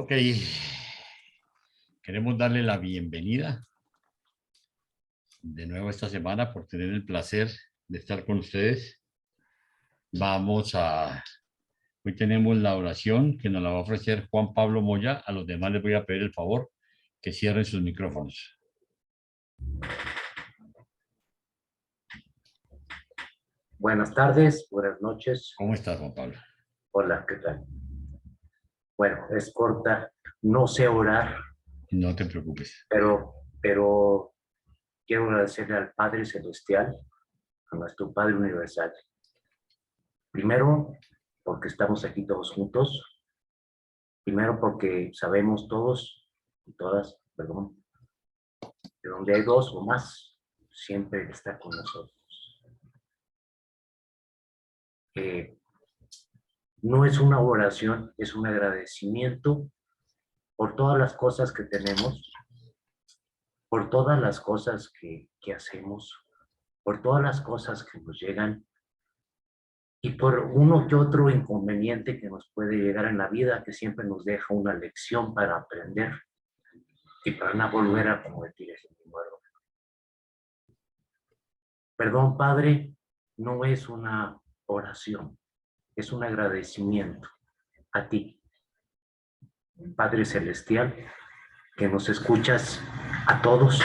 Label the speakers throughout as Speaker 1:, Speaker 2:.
Speaker 1: Ok, queremos darle la bienvenida de nuevo esta semana por tener el placer de estar con ustedes. Hoy tenemos la oración que nos la va a ofrecer Juan Pablo Moya. A los demás les voy a pedir el favor que cierren sus micrófonos.
Speaker 2: Buenas tardes, buenas noches.
Speaker 1: ¿Cómo estás, Juan Pablo?
Speaker 2: Hola, ¿qué tal? Bueno, es corta. No sé orar,
Speaker 1: No te preocupes.
Speaker 2: pero quiero agradecerle al Padre Celestial, a nuestro Padre Universal. Primero, porque estamos aquí todos juntos. Primero, porque sabemos todos y todas, perdón, de donde hay dos o más, siempre está con nosotros. No es una oración, es un agradecimiento por todas las cosas que tenemos, por todas las cosas que hacemos, por todas las cosas que nos llegan y por uno que otro inconveniente que nos puede llegar en la vida, que siempre nos deja una lección para aprender y para no volver a cometer ese mismo error. Perdón, Padre, no es una oración, es un agradecimiento a ti, Padre Celestial, que nos escuchas a todos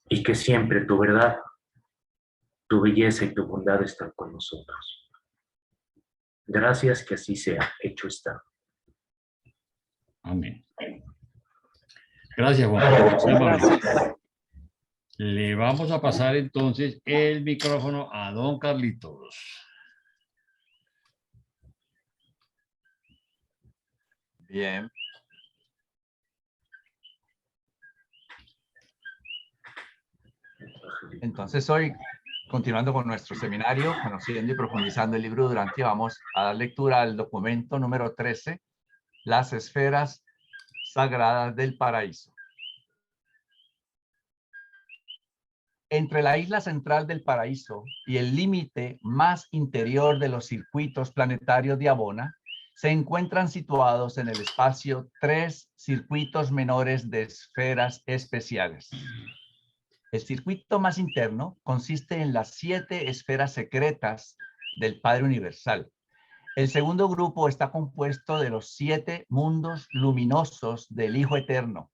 Speaker 2: y que siempre tu verdad, tu belleza y tu bondad están con nosotros. Gracias, que así sea, hecho está.
Speaker 1: Amén. Gracias, Juan Pablo. Muy amable. Le vamos a pasar entonces el micrófono a don Carlitos.
Speaker 3: Bien. Entonces hoy, continuando con nuestro seminario, conociendo y profundizando el libro Durante, vamos a dar lectura al documento número 13, las esferas sagradas del paraíso. Entre la isla central del paraíso y el límite más interior de los circuitos planetarios de Abona, se encuentran situados en el espacio 3 circuitos menores de esferas especiales. El circuito más interno consiste en las 7 esferas secretas del Padre Universal. El segundo grupo está compuesto de los 7 mundos luminosos del Hijo Eterno.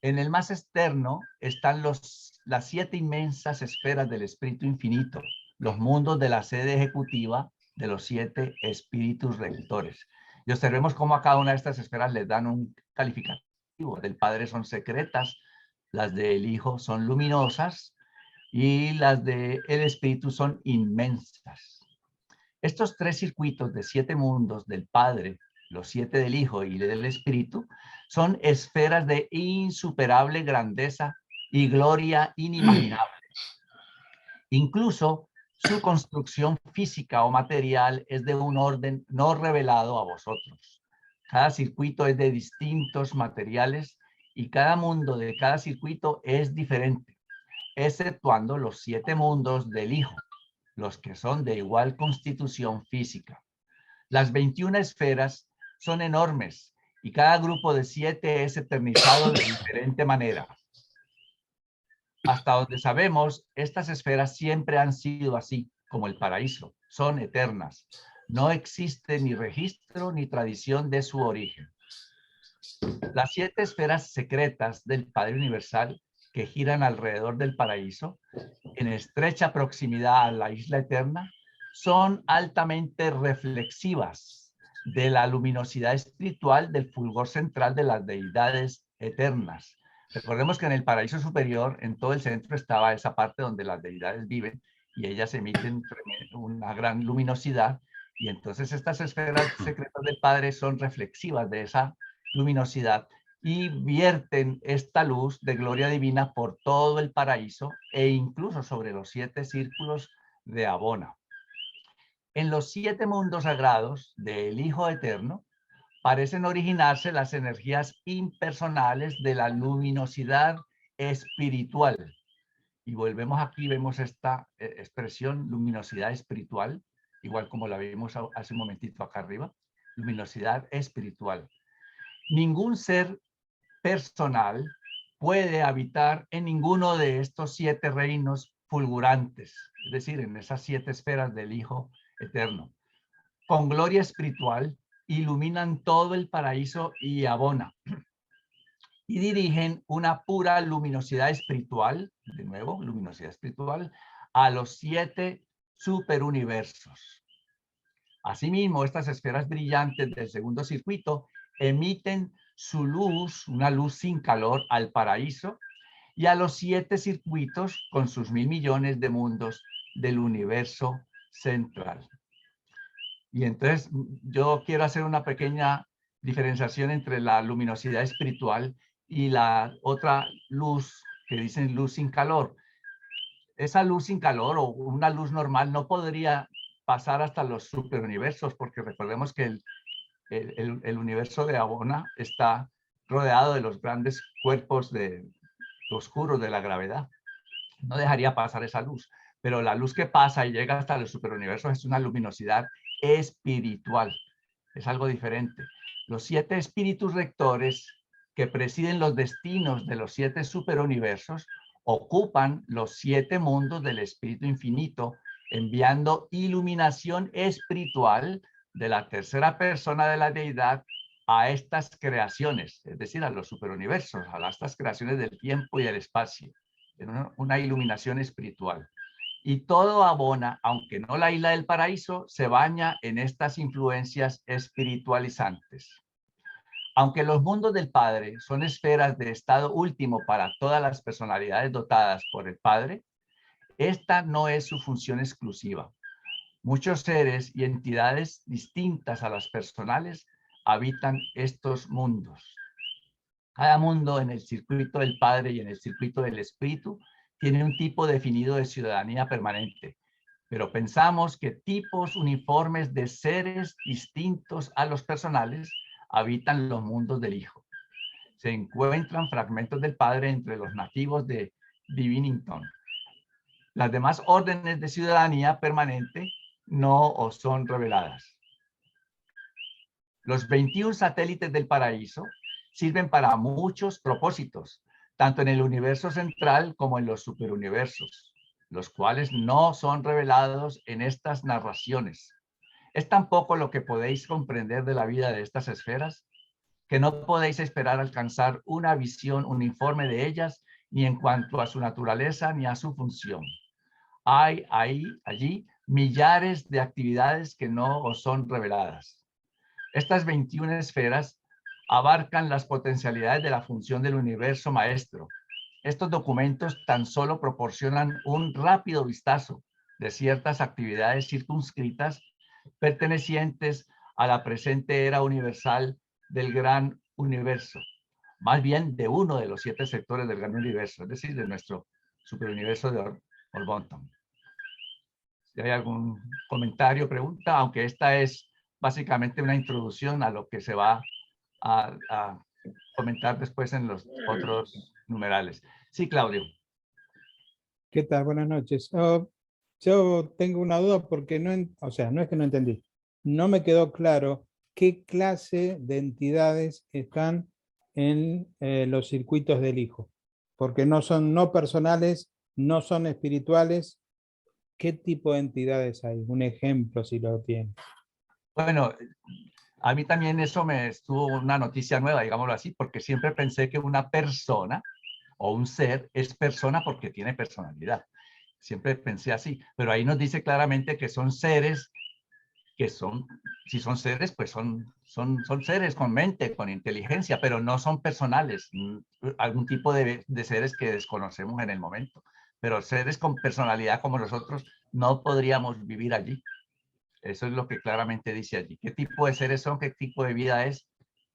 Speaker 3: En el más externo están las 7 inmensas esferas del Espíritu Infinito, los mundos de la sede ejecutiva de los 7 espíritus rectores. Y observemos cómo a cada una de estas esferas les dan un calificativo. Del Padre son secretas, las del Hijo son luminosas y las del Espíritu son inmensas. Estos 3 circuitos de 7 mundos del Padre, los 7 del Hijo y del Espíritu, son esferas de insuperable grandeza y gloria inimaginable. Incluso su construcción física o material es de un orden no revelado a vosotros. Cada circuito es de distintos materiales y cada mundo de cada circuito es diferente, exceptuando los 7 mundos del Hijo, los que son de igual constitución física. Las 21 esferas son enormes y cada grupo de 7 es eternizado de diferente manera. Hasta donde sabemos, estas esferas siempre han sido así, como el paraíso, son eternas. No existe ni registro ni tradición de su origen. Las 7 esferas secretas del Padre Universal que giran alrededor del paraíso, en estrecha proximidad a la isla eterna, son altamente reflexivas de la luminosidad espiritual del fulgor central de las deidades eternas. Recordemos que en el paraíso superior, en todo el centro, estaba esa parte donde las deidades viven y ellas emiten una gran luminosidad, y entonces estas esferas secretas del Padre son reflexivas de esa luminosidad y vierten esta luz de gloria divina por todo el paraíso e incluso sobre los 7 círculos de Abona. En los 7 mundos sagrados del Hijo Eterno parecen originarse las energías impersonales de la luminosidad espiritual. Y volvemos aquí, vemos esta expresión luminosidad espiritual, igual como la vimos hace un momentito acá arriba. luminosidad espiritual. Ningún ser personal puede habitar en ninguno de estos 7 reinos fulgurantes, es decir, en esas 7 esferas del Hijo Eterno. Con gloria espiritual, iluminan todo el paraíso y abona. Y dirigen una pura luminosidad espiritual, de nuevo, luminosidad espiritual, a los 7 superuniversos. Asimismo, estas esferas brillantes del segundo circuito emiten su luz, una luz sin calor, al paraíso y a los 7 circuitos con sus 1000 millones de mundos del universo central. Y entonces yo quiero hacer una pequeña diferenciación entre la luminosidad espiritual y la otra luz que dicen luz sin calor. Esa luz sin calor o una luz normal no podría pasar hasta los superuniversos, porque recordemos que el universo de Abona está rodeado de los grandes cuerpos oscuros de la gravedad. No dejaría pasar esa luz, pero la luz que pasa y llega hasta los superuniversos es una luminosidad espiritual. Es algo diferente. Los 7 espíritus rectores que presiden los destinos de los 7 superuniversos ocupan los 7 mundos del espíritu infinito, enviando iluminación espiritual de la tercera persona de la deidad a estas creaciones, es decir, a los superuniversos, a estas creaciones del tiempo y el espacio, en una iluminación espiritual. Y todo abona, aunque no la isla del paraíso, se baña en estas influencias espiritualizantes. Aunque los mundos del Padre son esferas de estado último para todas las personalidades dotadas por el Padre, esta no es su función exclusiva. Muchos seres y entidades distintas a las personales habitan estos mundos. Cada mundo en el circuito del Padre y en el circuito del Espíritu tiene un tipo definido de ciudadanía permanente, pero pensamos que tipos uniformes de seres distintos a los personales habitan los mundos del Hijo. Se encuentran fragmentos del Padre entre los nativos de Divinington. Las demás órdenes de ciudadanía permanente no os son reveladas. Los 21 satélites del paraíso sirven para muchos propósitos, tanto en el universo central como en los superuniversos, los cuales no son revelados en estas narraciones. Es tampoco lo que podéis comprender de la vida de estas esferas, que no podéis esperar alcanzar una visión uniforme de ellas, ni en cuanto a su naturaleza ni a su función. Hay allí millares de actividades que no os son reveladas. Estas 21 esferas abarcan las potencialidades de la función del universo maestro. Estos documentos tan solo proporcionan un rápido vistazo de ciertas actividades circunscritas pertenecientes a la presente era universal del gran universo, más bien de uno de los 7 sectores del gran universo, es decir, de nuestro superuniverso de Orbonton. Si hay algún comentario, pregunta, aunque esta es básicamente una introducción a lo que se va a comentar después en los otros numerales. Sí, Claudio.
Speaker 4: ¿Qué tal? Buenas noches. Yo tengo una duda porque no es que no entendí. No me quedó claro qué clase de entidades están en los circuitos del Hijo. Porque no son no personales, no son espirituales. ¿Qué tipo de entidades hay? Un ejemplo, si lo tiene.
Speaker 3: Bueno, a mí también eso me estuvo una noticia nueva, digámoslo así, porque siempre pensé que una persona o un ser es persona porque tiene personalidad. Siempre pensé así, pero ahí nos dice claramente que son seres que son, si son seres, pues son seres con mente, con inteligencia, pero no son personales, algún tipo de seres que desconocemos en el momento. Pero seres con personalidad como nosotros no podríamos vivir allí. Eso es lo que claramente dice allí. ¿Qué tipo de seres son? ¿Qué tipo de vida es?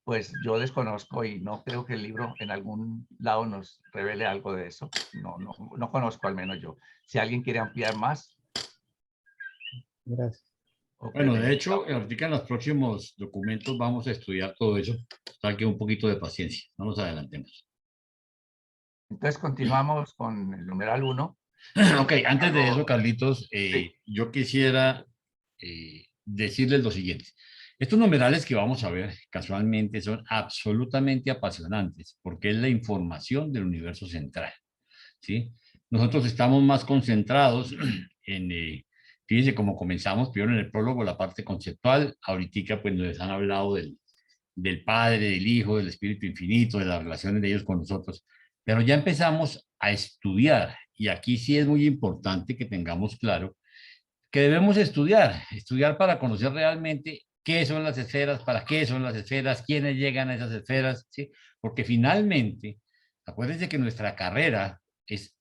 Speaker 3: Pues yo desconozco y no creo que el libro en algún lado nos revele algo de eso. No conozco, al menos yo. Si alguien quiere ampliar más.
Speaker 4: Gracias.
Speaker 3: Okay.
Speaker 1: Bueno, de hecho, ahorita en los próximos documentos vamos a estudiar todo eso. Tal que un poquito de paciencia. No nos adelantemos.
Speaker 3: Entonces continuamos con el numeral 1.
Speaker 1: Ok, antes de eso, Carlitos,
Speaker 3: Sí.
Speaker 1: yo quisiera decirles lo siguiente. Estos numerales que vamos a ver casualmente son absolutamente apasionantes porque es la información del universo central, ¿sí? Nosotros estamos más concentrados en, fíjense cómo comenzamos, primero en el prólogo, la parte conceptual, ahorita pues nos han hablado del Padre, del Hijo, del Espíritu Infinito, de las relaciones de ellos con nosotros, pero ya empezamos a estudiar y aquí sí es muy importante que tengamos claro que debemos estudiar para conocer realmente qué son las esferas, para qué son las esferas, quiénes llegan a esas esferas, ¿sí? Porque finalmente, acuérdense que nuestra carrera es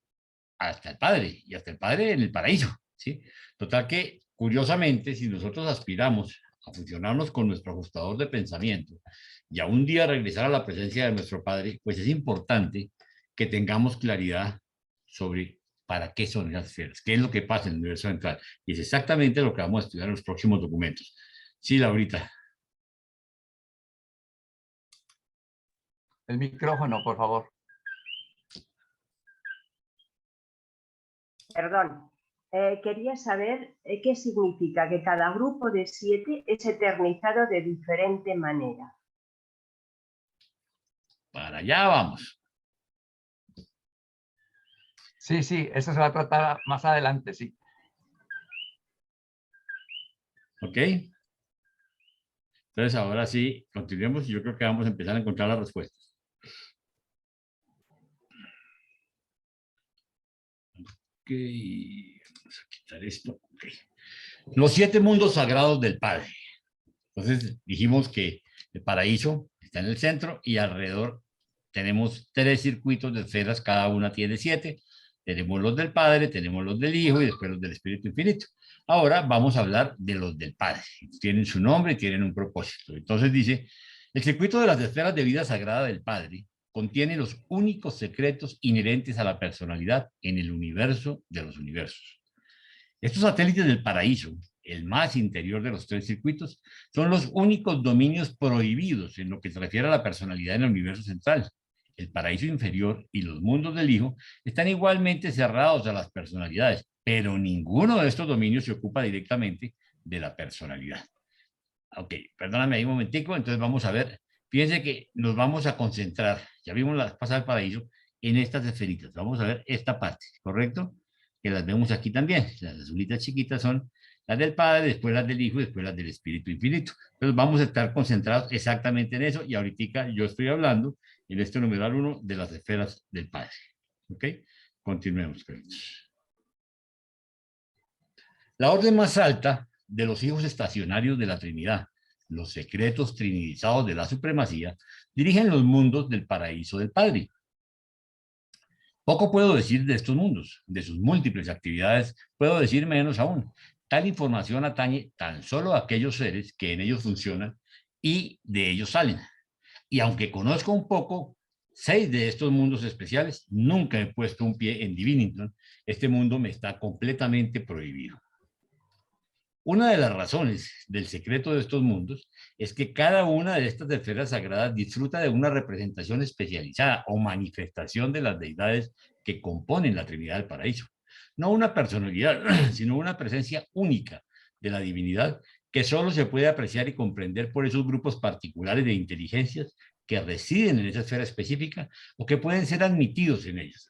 Speaker 1: hasta el Padre, y hasta el Padre en el paraíso, ¿sí? Total que, curiosamente, si nosotros aspiramos a funcionarnos con nuestro ajustador de pensamiento y a un día regresar a la presencia de nuestro Padre, pues es importante que tengamos claridad sobre para qué son esas esferas, qué es lo que pasa en el universo central. Y es exactamente lo que vamos a estudiar en los próximos documentos. Sí, Laurita.
Speaker 3: El micrófono, por favor.
Speaker 5: Perdón, quería saber qué significa que cada grupo de 7 es eternizado de diferente manera.
Speaker 1: Para allá vamos.
Speaker 3: Sí, sí, eso se va a tratar más adelante, sí.
Speaker 1: ¿Ok? Entonces, ahora sí, continuemos y yo creo que vamos a empezar a encontrar las respuestas. Ok, vamos a quitar esto. Okay. Los 7 mundos sagrados del Padre. Entonces, dijimos que el paraíso está en el centro y alrededor tenemos 3 circuitos de esferas, cada una tiene 7. Tenemos los del Padre, tenemos los del Hijo y después los del Espíritu Infinito. Ahora vamos a hablar de los del Padre. Tienen su nombre y tienen un propósito. Entonces dice, el circuito de las esferas de vida sagrada del Padre contiene los únicos secretos inherentes a la personalidad en el universo de los universos. Estos satélites del paraíso, el más interior de los 3 circuitos, son los únicos dominios prohibidos en lo que se refiere a la personalidad en el universo central. El paraíso inferior y los mundos del Hijo están igualmente cerrados a las personalidades, pero ninguno de estos dominios se ocupa directamente de la personalidad. Ok, perdóname ahí un momentico, entonces vamos a ver. Fíjense que nos vamos a concentrar, ya vimos la pasada del paraíso, en estas esferitas. Vamos a ver esta parte, ¿correcto? Que las vemos aquí también. Las azulitas chiquitas son las del Padre, después las del Hijo y después las del Espíritu Infinito. Entonces vamos a estar concentrados exactamente en eso y ahorita yo estoy hablando en este numeral 1 de las esferas del Padre. ¿Ok? Continuemos, queridos. La orden más alta de los hijos estacionarios de la Trinidad, los secretos trinidizados de la supremacía, dirigen los mundos del paraíso del Padre. Poco puedo decir de estos mundos, de sus múltiples actividades, puedo decir menos aún. Tal información atañe tan solo a aquellos seres que en ellos funcionan y de ellos salen. Y aunque conozco un poco 6 de estos mundos especiales, nunca he puesto un pie en Divinington. Este mundo me está completamente prohibido. Una de las razones del secreto de estos mundos es que cada una de estas esferas sagradas disfruta de una representación especializada o manifestación de las deidades que componen la Trinidad del Paraíso. No una personalidad, sino una presencia única de la divinidad que solo se puede apreciar y comprender por esos grupos particulares de inteligencias que residen en esa esfera específica o que pueden ser admitidos en ellas.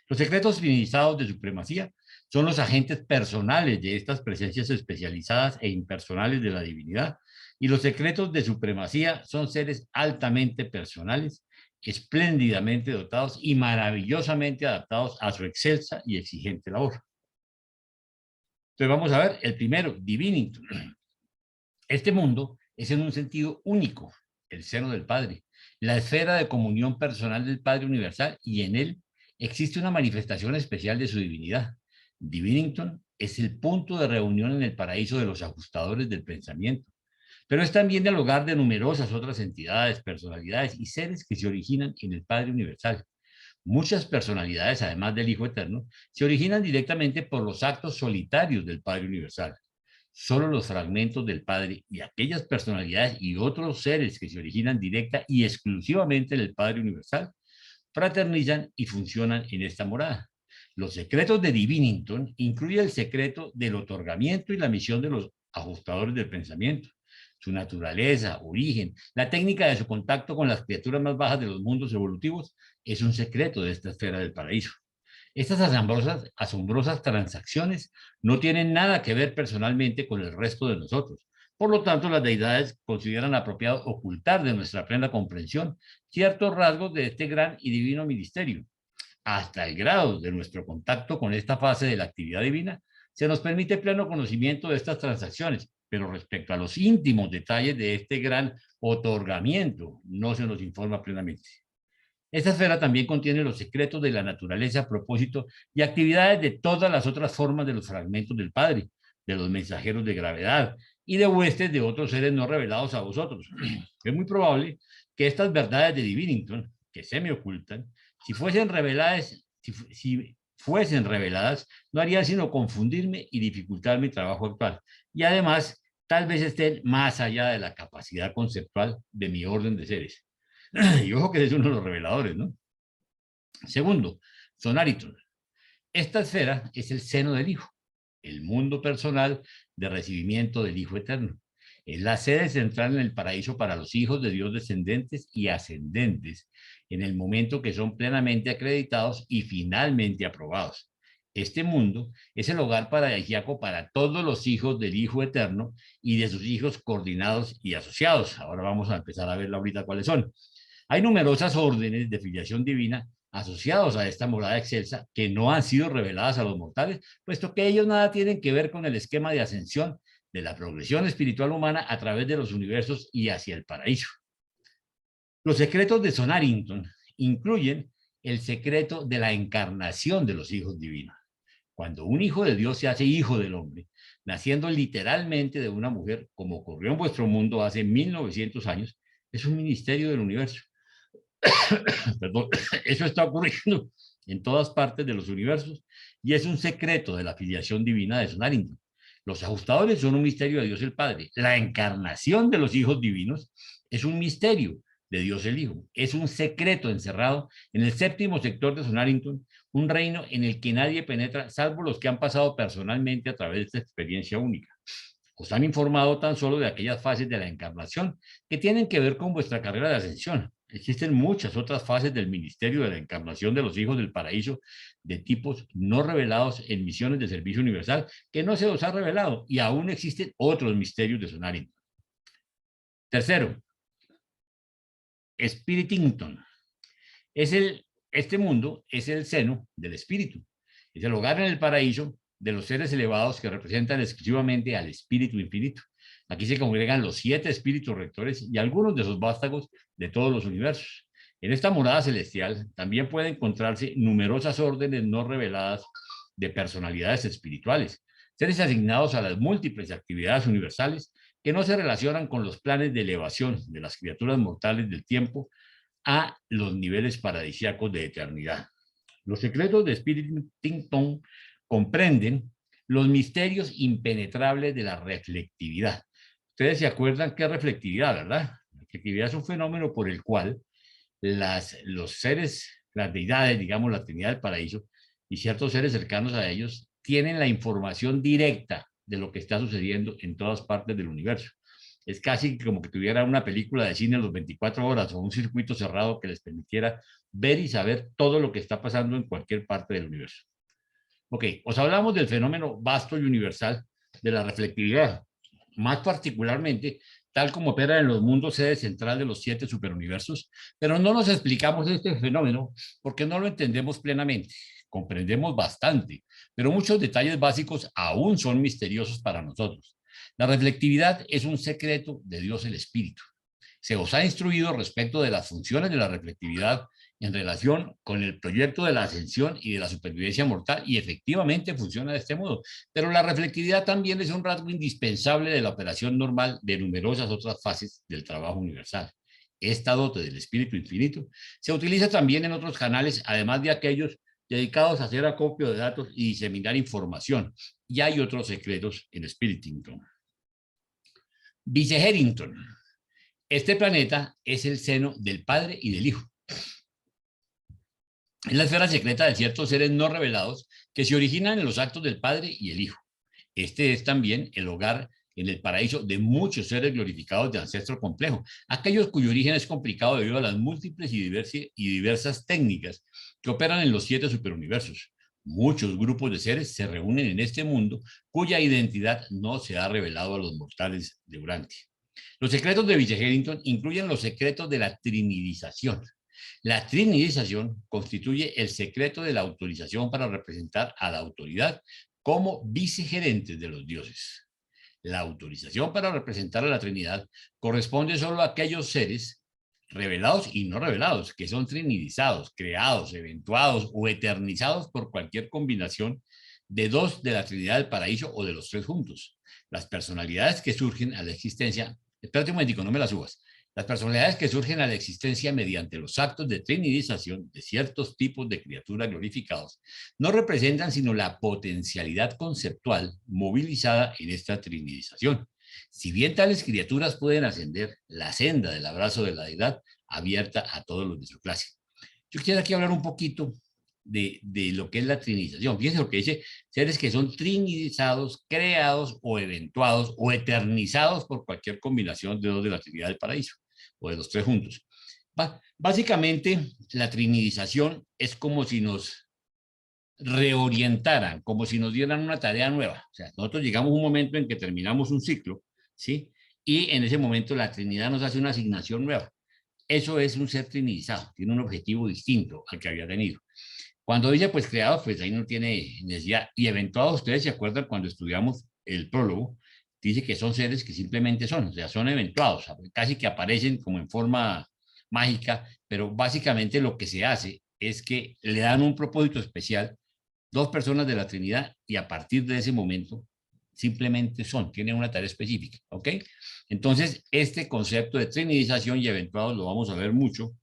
Speaker 1: Los secretos trinizados de supremacía son los agentes personales de estas presencias especializadas e impersonales de la divinidad, y los secretos de supremacía son seres altamente personales, espléndidamente dotados y maravillosamente adaptados a su excelsa y exigente labor. Entonces vamos a ver el primero, Divinington. Este mundo es en un sentido único, el seno del Padre, la esfera de comunión personal del Padre Universal, y en él existe una manifestación especial de su divinidad. Divinington es el punto de reunión en el paraíso de los ajustadores del pensamiento, pero es también el hogar de numerosas otras entidades, personalidades y seres que se originan en el Padre Universal. Muchas personalidades, además del Hijo Eterno, se originan directamente por los actos solitarios del Padre Universal. Solo los fragmentos del Padre y aquellas personalidades y otros seres que se originan directa y exclusivamente del Padre Universal fraternizan y funcionan en esta morada. Los secretos de Divinington incluyen el secreto del otorgamiento y la misión de los ajustadores del pensamiento, su naturaleza, origen, la técnica de su contacto con las criaturas más bajas de los mundos evolutivos es un secreto de esta esfera del paraíso. Estas asombrosas transacciones no tienen nada que ver personalmente con el resto de nosotros. Por lo tanto, las deidades consideran apropiado ocultar de nuestra plena comprensión ciertos rasgos de este gran y divino ministerio. Hasta el grado de nuestro contacto con esta fase de la actividad divina, se nos permite pleno conocimiento de estas transacciones, pero respecto a los íntimos detalles de este gran otorgamiento, no se nos informa plenamente. Esta esfera también contiene los secretos de la naturaleza, propósito y actividades de todas las otras formas de los fragmentos del Padre, de los mensajeros de gravedad y de huestes de otros seres no revelados a vosotros. Es muy probable que estas verdades de Divinington, que se me ocultan, si fuesen reveladas, no harían sino confundirme y dificultar mi trabajo actual. Y además, tal vez estén más allá de la capacidad conceptual de mi orden de seres. Y ojo que es uno de los reveladores, ¿no? Segundo, Sonariton. Esta esfera es el seno del Hijo, el mundo personal de recibimiento del Hijo Eterno. Es la sede central en el paraíso para los hijos de Dios descendentes y ascendentes, en el momento que son plenamente acreditados y finalmente aprobados. Este mundo es el hogar paradisíaco para todos los hijos del Hijo Eterno y de sus hijos coordinados y asociados. Ahora vamos a empezar a ver ahorita cuáles son. Hay numerosas órdenes de filiación divina asociados a esta morada excelsa que no han sido reveladas a los mortales, puesto que ellos nada tienen que ver con el esquema de ascensión de la progresión espiritual humana a través de los universos y hacia el paraíso. Los secretos de Sonariton incluyen el secreto de la encarnación de los hijos divinos. Cuando un hijo de Dios se hace hijo del hombre, naciendo literalmente de una mujer, como ocurrió en vuestro mundo hace 1900 años, es un ministerio del universo. Perdón, eso está ocurriendo en todas partes de los universos y es un secreto de la filiación divina de Sonariton. Los ajustadores son un misterio de Dios el Padre. La encarnación de los hijos divinos es un misterio de Dios el Hijo. Es un secreto encerrado en el séptimo sector de Sonariton, un reino en el que nadie penetra, salvo los que han pasado personalmente a través de esta experiencia única. Os han informado tan solo de aquellas fases de la encarnación que tienen que ver con vuestra carrera de ascensión. Existen muchas otras fases del ministerio de la encarnación de los hijos del paraíso de tipos no revelados en misiones de servicio universal que no se os ha revelado y aún existen otros misterios de Sonariton. Tercero, Spiritington. Este mundo es el seno del espíritu. Es el hogar en el paraíso de los seres elevados que representan exclusivamente al espíritu infinito. Aquí se congregan los 7 espíritus rectores y algunos de sus vástagos de todos los universos. En esta morada celestial también pueden encontrarse numerosas órdenes no reveladas de personalidades espirituales, seres asignados a las múltiples actividades universales que no se relacionan con los planes de elevación de las criaturas mortales del tiempo a los niveles paradisíacos de eternidad. Los secretos de Spiritington comprenden los misterios impenetrables de la reflectividad. Ustedes se acuerdan qué es reflectividad, ¿verdad? La reflectividad es un fenómeno por el cual los seres, las deidades, digamos la Trinidad del Paraíso, y ciertos seres cercanos a ellos, tienen la información directa de lo que está sucediendo en todas partes del universo. Es casi como que tuviera una película de cine los 24 horas o un circuito cerrado que les permitiera ver y saber todo lo que está pasando en cualquier parte del universo. Ok, os hablamos del fenómeno vasto y universal de la reflectividad, más particularmente tal como opera en los mundos sede central de los 7 superuniversos, pero no nos explicamos este fenómeno porque no lo entendemos plenamente. Comprendemos bastante, pero muchos detalles básicos aún son misteriosos para nosotros. La reflectividad es un secreto de Dios el Espíritu. Se os ha instruido respecto de las funciones de la reflectividad en relación con el proyecto de la ascensión y de la supervivencia mortal, y efectivamente funciona de este modo. Pero la reflectividad también es un rasgo indispensable de la operación normal de numerosas otras fases del trabajo universal. Esta dote del Espíritu Infinito se utiliza también en otros canales, además de aquellos dedicados a hacer acopio de datos y diseminar información. Y hay otros secretos en Spiritington. Viceherington. Este planeta es el seno del Padre y del Hijo. Es la esfera secreta de ciertos seres no revelados que se originan en los actos del Padre y el Hijo. Este es también el hogar en el paraíso de muchos seres glorificados de ancestro complejo, aquellos cuyo origen es complicado debido a las múltiples y diversas técnicas que operan en los 7 superuniversos. Muchos grupos de seres se reúnen en este mundo cuya identidad no se ha revelado a los mortales de Urantia. Los secretos de Vice-Harrington incluyen los secretos de la trinidización. La trinidización constituye el secreto de la autorización para representar a la autoridad como vicegerentes de los dioses. La autorización para representar a la Trinidad corresponde solo a aquellos seres revelados y no revelados, que son trinidizados, creados, eventuados o eternizados por cualquier combinación de 2 de la Trinidad del Paraíso o de los 3 juntos. Las personalidades que surgen a la existencia, espérate un momentico, no me las subas. Las personalidades que surgen a la existencia mediante los actos de trinidización de ciertos tipos de criaturas glorificados no representan sino la potencialidad conceptual movilizada en esta trinidización. Si bien tales criaturas pueden ascender la senda del abrazo de la deidad abierta a todos los de su clase. Yo quisiera aquí hablar un poquito de lo que es la trinidización. Fíjense lo que dice: seres que son trinidizados, creados o eventuados o eternizados por cualquier combinación de 2 de la Trinidad del Paraíso o de los 3 juntos. Básicamente, la trinidización es como si nos reorientaran, como si nos dieran una tarea nueva. O sea, nosotros llegamos a un momento en que terminamos un ciclo, ¿sí? Y en ese momento la Trinidad nos hace una asignación nueva. Eso es un ser trinidizado, tiene un objetivo distinto al que había tenido. Cuando dice pues creados, pues ahí no tiene necesidad. Y eventuados, ustedes se acuerdan cuando estudiamos el prólogo, dice que son seres que simplemente son, o sea, son eventuados, casi que aparecen como en forma mágica, pero básicamente lo que se hace es que le dan un propósito especial 2 personas de la Trinidad y a partir de ese momento simplemente son, tienen una tarea específica, ¿ok? Entonces, este concepto de trinidización y eventuados lo vamos a ver mucho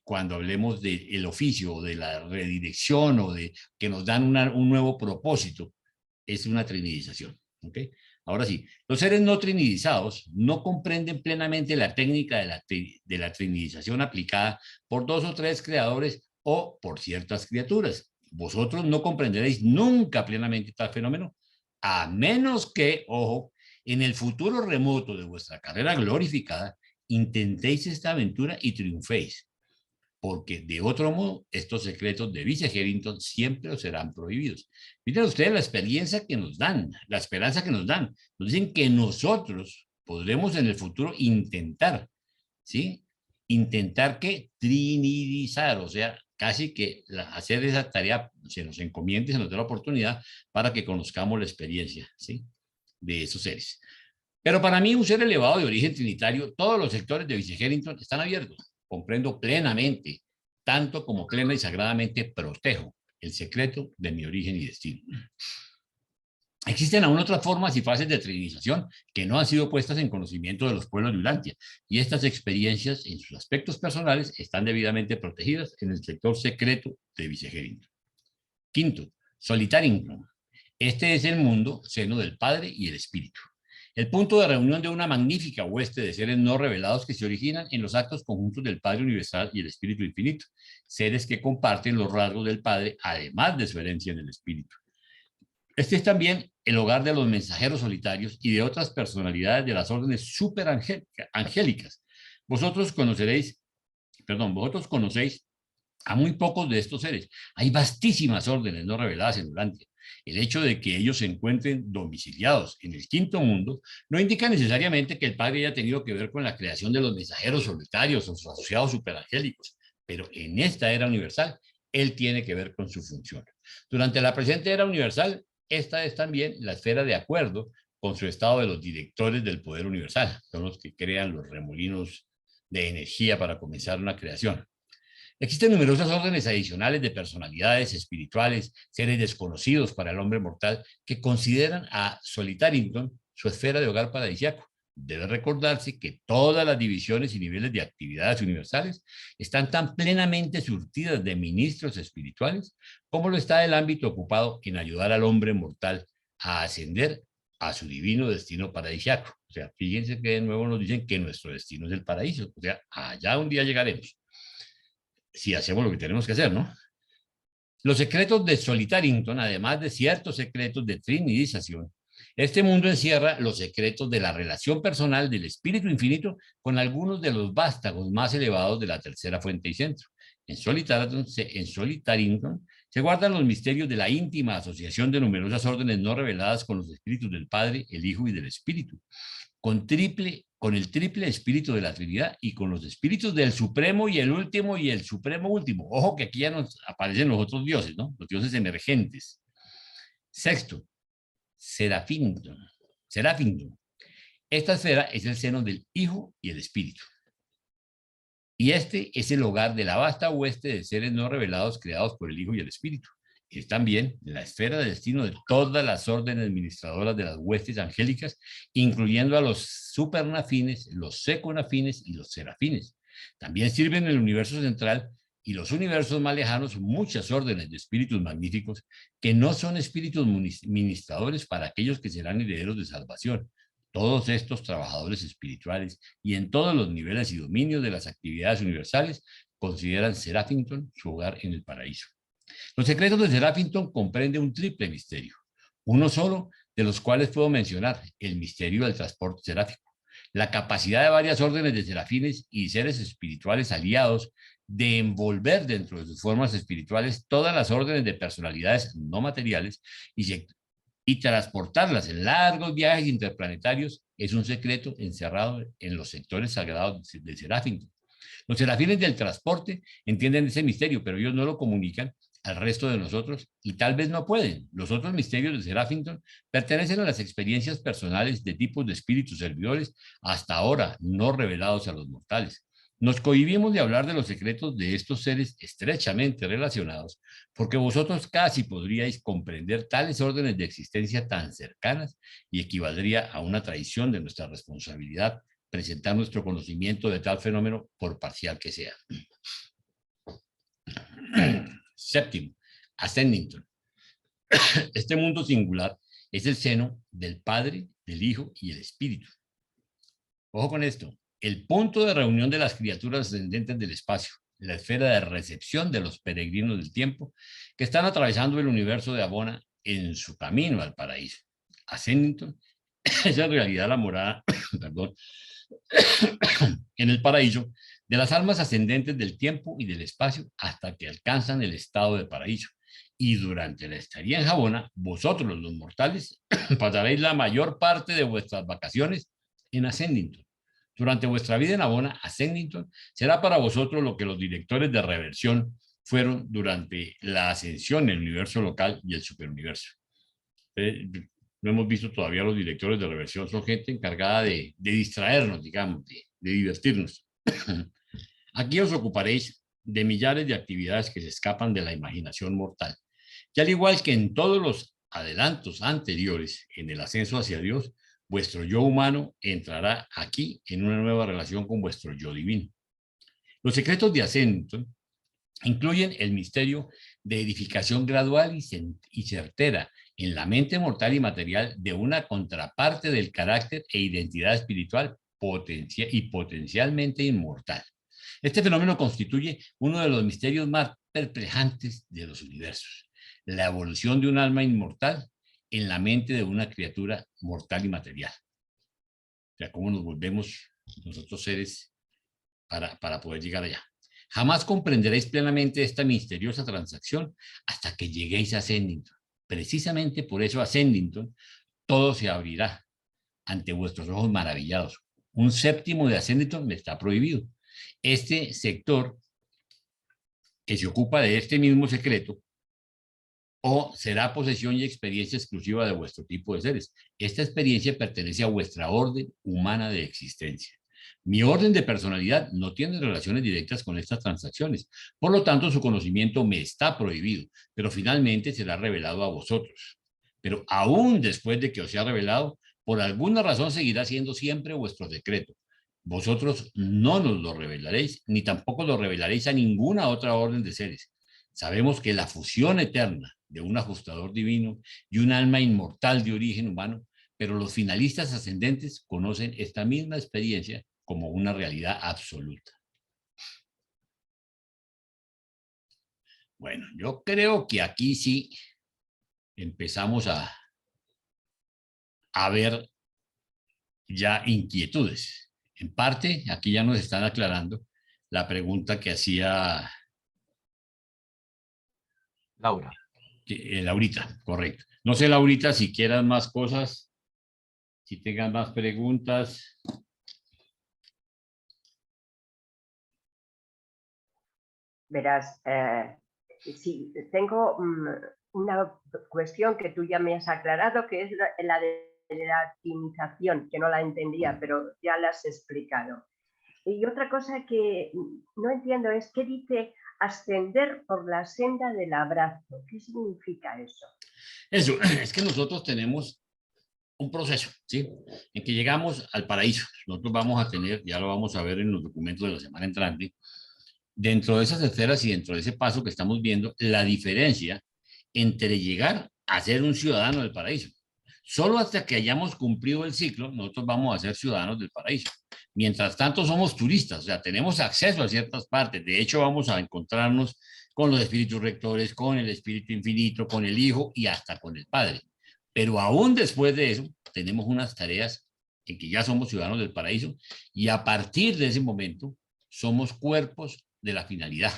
Speaker 1: cuando hablemos del oficio, de la redirección o de que nos dan un nuevo propósito, es una trinidización, ¿ok? Ahora sí, los seres no trinidizados no comprenden plenamente la técnica de la trinidización aplicada por 2 o 3 creadores o por ciertas criaturas. Vosotros no comprenderéis nunca plenamente tal fenómeno, a menos que, ojo, en el futuro remoto de vuestra carrera glorificada, intentéis esta aventura y triunféis, porque de otro modo estos secretos de Vice-Harrington siempre os serán prohibidos. Miren ustedes la experiencia que nos dan, la esperanza que nos dan. Nos dicen que nosotros podremos en el futuro intentar, ¿sí? Intentar que trinidizar, o sea, casi que hacer esa tarea se nos encomiende, se nos dé la oportunidad para que conozcamos la experiencia, ¿sí? De esos seres. Pero para mí, un ser elevado de origen trinitario, todos los sectores de Vice-Harrington están abiertos. Comprendo plenamente, tanto como plena y sagradamente protejo el secreto de mi origen y destino. Existen aún otras formas y fases de trinización que no han sido puestas en conocimiento de los pueblos de Urantia, y estas experiencias en sus aspectos personales están debidamente protegidas en el sector secreto de Vice-Harrington. Quinto, Solitarington. Este es el mundo, seno del Padre y el Espíritu. El punto de reunión de una magnífica hueste de seres no revelados que se originan en los actos conjuntos del Padre Universal y el Espíritu Infinito, seres que comparten los rasgos del Padre, además de su herencia en el Espíritu. Este es también el hogar de los mensajeros solitarios y de otras personalidades de las órdenes superangélicas. Vosotros conocéis a muy pocos de estos seres. Hay vastísimas órdenes no reveladas en Urantia. El hecho de que ellos se encuentren domiciliados en el quinto mundo no indica necesariamente que el Padre haya tenido que ver con la creación de los mensajeros solitarios o sus asociados superangélicos, pero en esta era universal, él tiene que ver con su función. Durante la presente era universal, esta es también la esfera de acuerdo con su estado de los directores del poder universal, son los que crean los remolinos de energía para comenzar una creación. Existen numerosas órdenes adicionales de personalidades espirituales, seres desconocidos para el hombre mortal, que consideran a Solitarington su esfera de hogar paradisíaco. Debe recordarse que todas las divisiones y niveles de actividades universales están tan plenamente surtidas de ministros espirituales como lo está el ámbito ocupado en ayudar al hombre mortal a ascender a su divino destino paradisíaco. O sea, fíjense que de nuevo nos dicen que nuestro destino es el paraíso. O sea, allá un día llegaremos, si hacemos lo que tenemos que hacer, ¿no? Los secretos de Solitarington, además de ciertos secretos de trinidización, Este mundo encierra los secretos de la relación personal del Espíritu Infinito con algunos de los vástagos más elevados de la tercera fuente y centro. En Solitarington se guardan los misterios de la íntima asociación de numerosas órdenes no reveladas con los espíritus del Padre, el Hijo y del Espíritu, con el triple espíritu de la Trinidad y con los espíritus del Supremo y el Último y el Supremo Último. Ojo que aquí ya nos aparecen los otros dioses, ¿no? Los dioses emergentes. Sexto, Serafindon. Esta esfera es el seno del Hijo y el Espíritu. Y este es el hogar de la vasta hueste de seres no revelados creados por el Hijo y el Espíritu. Es también la esfera de destino de todas las órdenes administradoras de las huestes angélicas, incluyendo a los supernafines, los seconafines y los serafines. También sirven en el universo central y los universos más lejanos muchas órdenes de espíritus magníficos que no son espíritus ministradores para aquellos que serán herederos de salvación. Todos estos trabajadores espirituales y en todos los niveles y dominios de las actividades universales consideran Serafington su hogar en el paraíso. Los secretos de Serafington comprenden un triple misterio, uno solo de los cuales puedo mencionar, el misterio del transporte seráfico, la capacidad de varias órdenes de serafines y seres espirituales aliados de envolver dentro de sus formas espirituales todas las órdenes de personalidades no materiales y transportarlas en largos viajes interplanetarios es un secreto encerrado en los sectores sagrados de Serafington. Los serafines del transporte entienden ese misterio, pero ellos no lo comunican al resto de nosotros y tal vez no pueden. Los otros misterios de Serafington pertenecen a las experiencias personales de tipos de espíritus servidores hasta ahora no revelados a los mortales. Nos cohibimos de hablar de los secretos de estos seres estrechamente relacionados porque vosotros casi podríais comprender tales órdenes de existencia tan cercanas y equivaldría a una traición de nuestra responsabilidad presentar nuestro conocimiento de tal fenómeno por parcial que sea. Séptimo, Ascendington. Este mundo singular es el seno del Padre, del Hijo y el Espíritu. Ojo con esto, el punto de reunión de las criaturas ascendentes del espacio, la esfera de recepción de los peregrinos del tiempo que están atravesando el universo de Abona en su camino al paraíso. Ascendington es en realidad la morada, perdón, en el paraíso de las almas ascendentes del tiempo y del espacio hasta que alcanzan el estado de paraíso. Y durante la estadía en Jabona, vosotros los mortales pasaréis la mayor parte de vuestras vacaciones en Ascendington. Durante vuestra vida en Abona, Ascendington será para vosotros lo que los directores de reversión fueron durante la ascensión en el universo local y el superuniverso. No hemos visto todavía los directores de reversión, son gente encargada de distraernos, digamos, de divertirnos. Aquí os ocuparéis de millares de actividades que se escapan de la imaginación mortal. Y al igual que en todos los adelantos anteriores en el ascenso hacia Dios, vuestro yo humano entrará aquí en una nueva relación con vuestro yo divino. Los secretos de Ascendington incluyen el misterio de edificación gradual y certera en la mente mortal y material de una contraparte del carácter e identidad espiritual potencialmente inmortal. Este fenómeno constituye uno de los misterios más perplejantes de los universos, la evolución de un alma inmortal en la mente de una criatura mortal y material. O sea, cómo nos volvemos nosotros seres para poder llegar allá. Jamás comprenderéis plenamente esta misteriosa transacción hasta que lleguéis a Ascendington. Precisamente por eso Ascendington todo se abrirá ante vuestros ojos maravillados. Un séptimo de Ascendington está prohibido. Este sector que se ocupa de este mismo secreto o será posesión y experiencia exclusiva de vuestro tipo de seres. Esta experiencia pertenece a vuestra orden humana de existencia. Mi orden de personalidad no tiene relaciones directas con estas transacciones, por lo tanto su conocimiento me está prohibido, pero finalmente será revelado a vosotros. Pero aún después de que os sea revelado, por alguna razón seguirá siendo siempre vuestro secreto. Vosotros no nos lo revelaréis, ni tampoco lo revelaréis a ninguna otra orden de seres. Sabemos que la fusión eterna de un ajustador divino y un alma inmortal de origen humano, pero los finalistas ascendentes conocen esta misma experiencia como una realidad absoluta. Bueno, yo creo que aquí sí empezamos a haber ya inquietudes. En parte, aquí ya nos están aclarando la pregunta que hacía
Speaker 3: Laura.
Speaker 1: Laurita, correcto. No sé, Laurita, si quieras más cosas, si tengas más preguntas.
Speaker 5: Verás, sí, tengo una cuestión que tú ya me has aclarado, que es la de la latinización, que no la entendía, pero ya la has explicado. Y otra cosa que no entiendo es qué dice ascender por la senda del abrazo. ¿Qué significa eso?
Speaker 1: Eso, es que nosotros tenemos un proceso, ¿sí? En que llegamos al paraíso. Nosotros vamos a tener, ya lo vamos a ver en los documentos de la semana entrante, dentro de esas esferas y dentro de ese paso que estamos viendo, la diferencia entre llegar a ser un ciudadano del paraíso. Solo hasta que hayamos cumplido el ciclo, nosotros vamos a ser ciudadanos del paraíso. Mientras tanto, somos turistas, o sea, tenemos acceso a ciertas partes. De hecho, vamos a encontrarnos con los espíritus rectores, con el espíritu infinito, con el Hijo y hasta con el Padre. Pero aún después de eso, tenemos unas tareas en que ya somos ciudadanos del paraíso y a partir de ese momento somos cuerpos de la finalidad.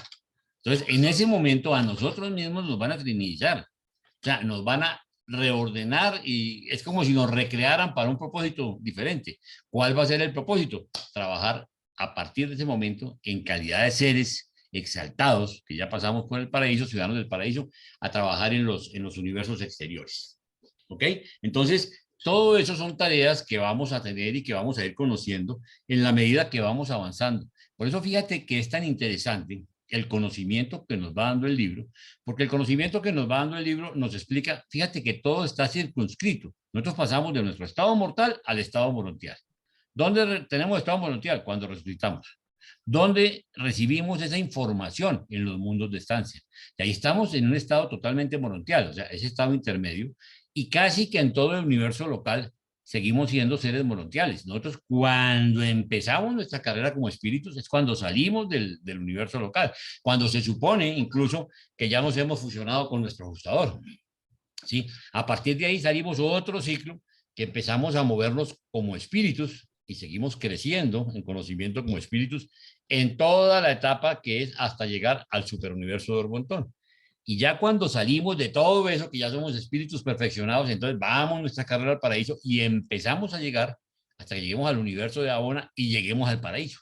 Speaker 1: Entonces, en ese momento a nosotros mismos nos van a trinizar, o sea, nos van a reordenar y es como si nos recrearan para un propósito diferente. ¿Cuál va a ser el propósito? Trabajar a partir de ese momento en calidad de seres exaltados, que ya pasamos por el paraíso, ciudadanos del paraíso, a trabajar en los universos exteriores. ¿Ok? Entonces, todo eso son tareas que vamos a tener y que vamos a ir conociendo en la medida que vamos avanzando. Por eso fíjate que es tan interesante el conocimiento que nos va dando el libro, porque el conocimiento que nos va dando el libro nos explica, fíjate que todo está circunscrito. Nosotros pasamos de nuestro estado mortal al estado morontial. ¿Dónde tenemos estado morontial? Cuando resucitamos. ¿Dónde recibimos esa información? En los mundos de estancia. Y ahí estamos en un estado totalmente morontial, o sea, ese estado intermedio, y casi que en todo el universo local seguimos siendo seres morontiales. Nosotros cuando empezamos nuestra carrera como espíritus es cuando salimos del universo local, cuando se supone incluso que ya nos hemos fusionado con nuestro ajustador. ¿Sí? A partir de ahí salimos otro ciclo que empezamos a movernos como espíritus y seguimos creciendo en conocimiento como espíritus en toda la etapa que es hasta llegar al superuniverso de Orbontón. Y ya cuando salimos de todo eso, que ya somos espíritus perfeccionados, entonces vamos nuestra carrera al paraíso y empezamos a llegar hasta que lleguemos al universo de Abona y lleguemos al paraíso.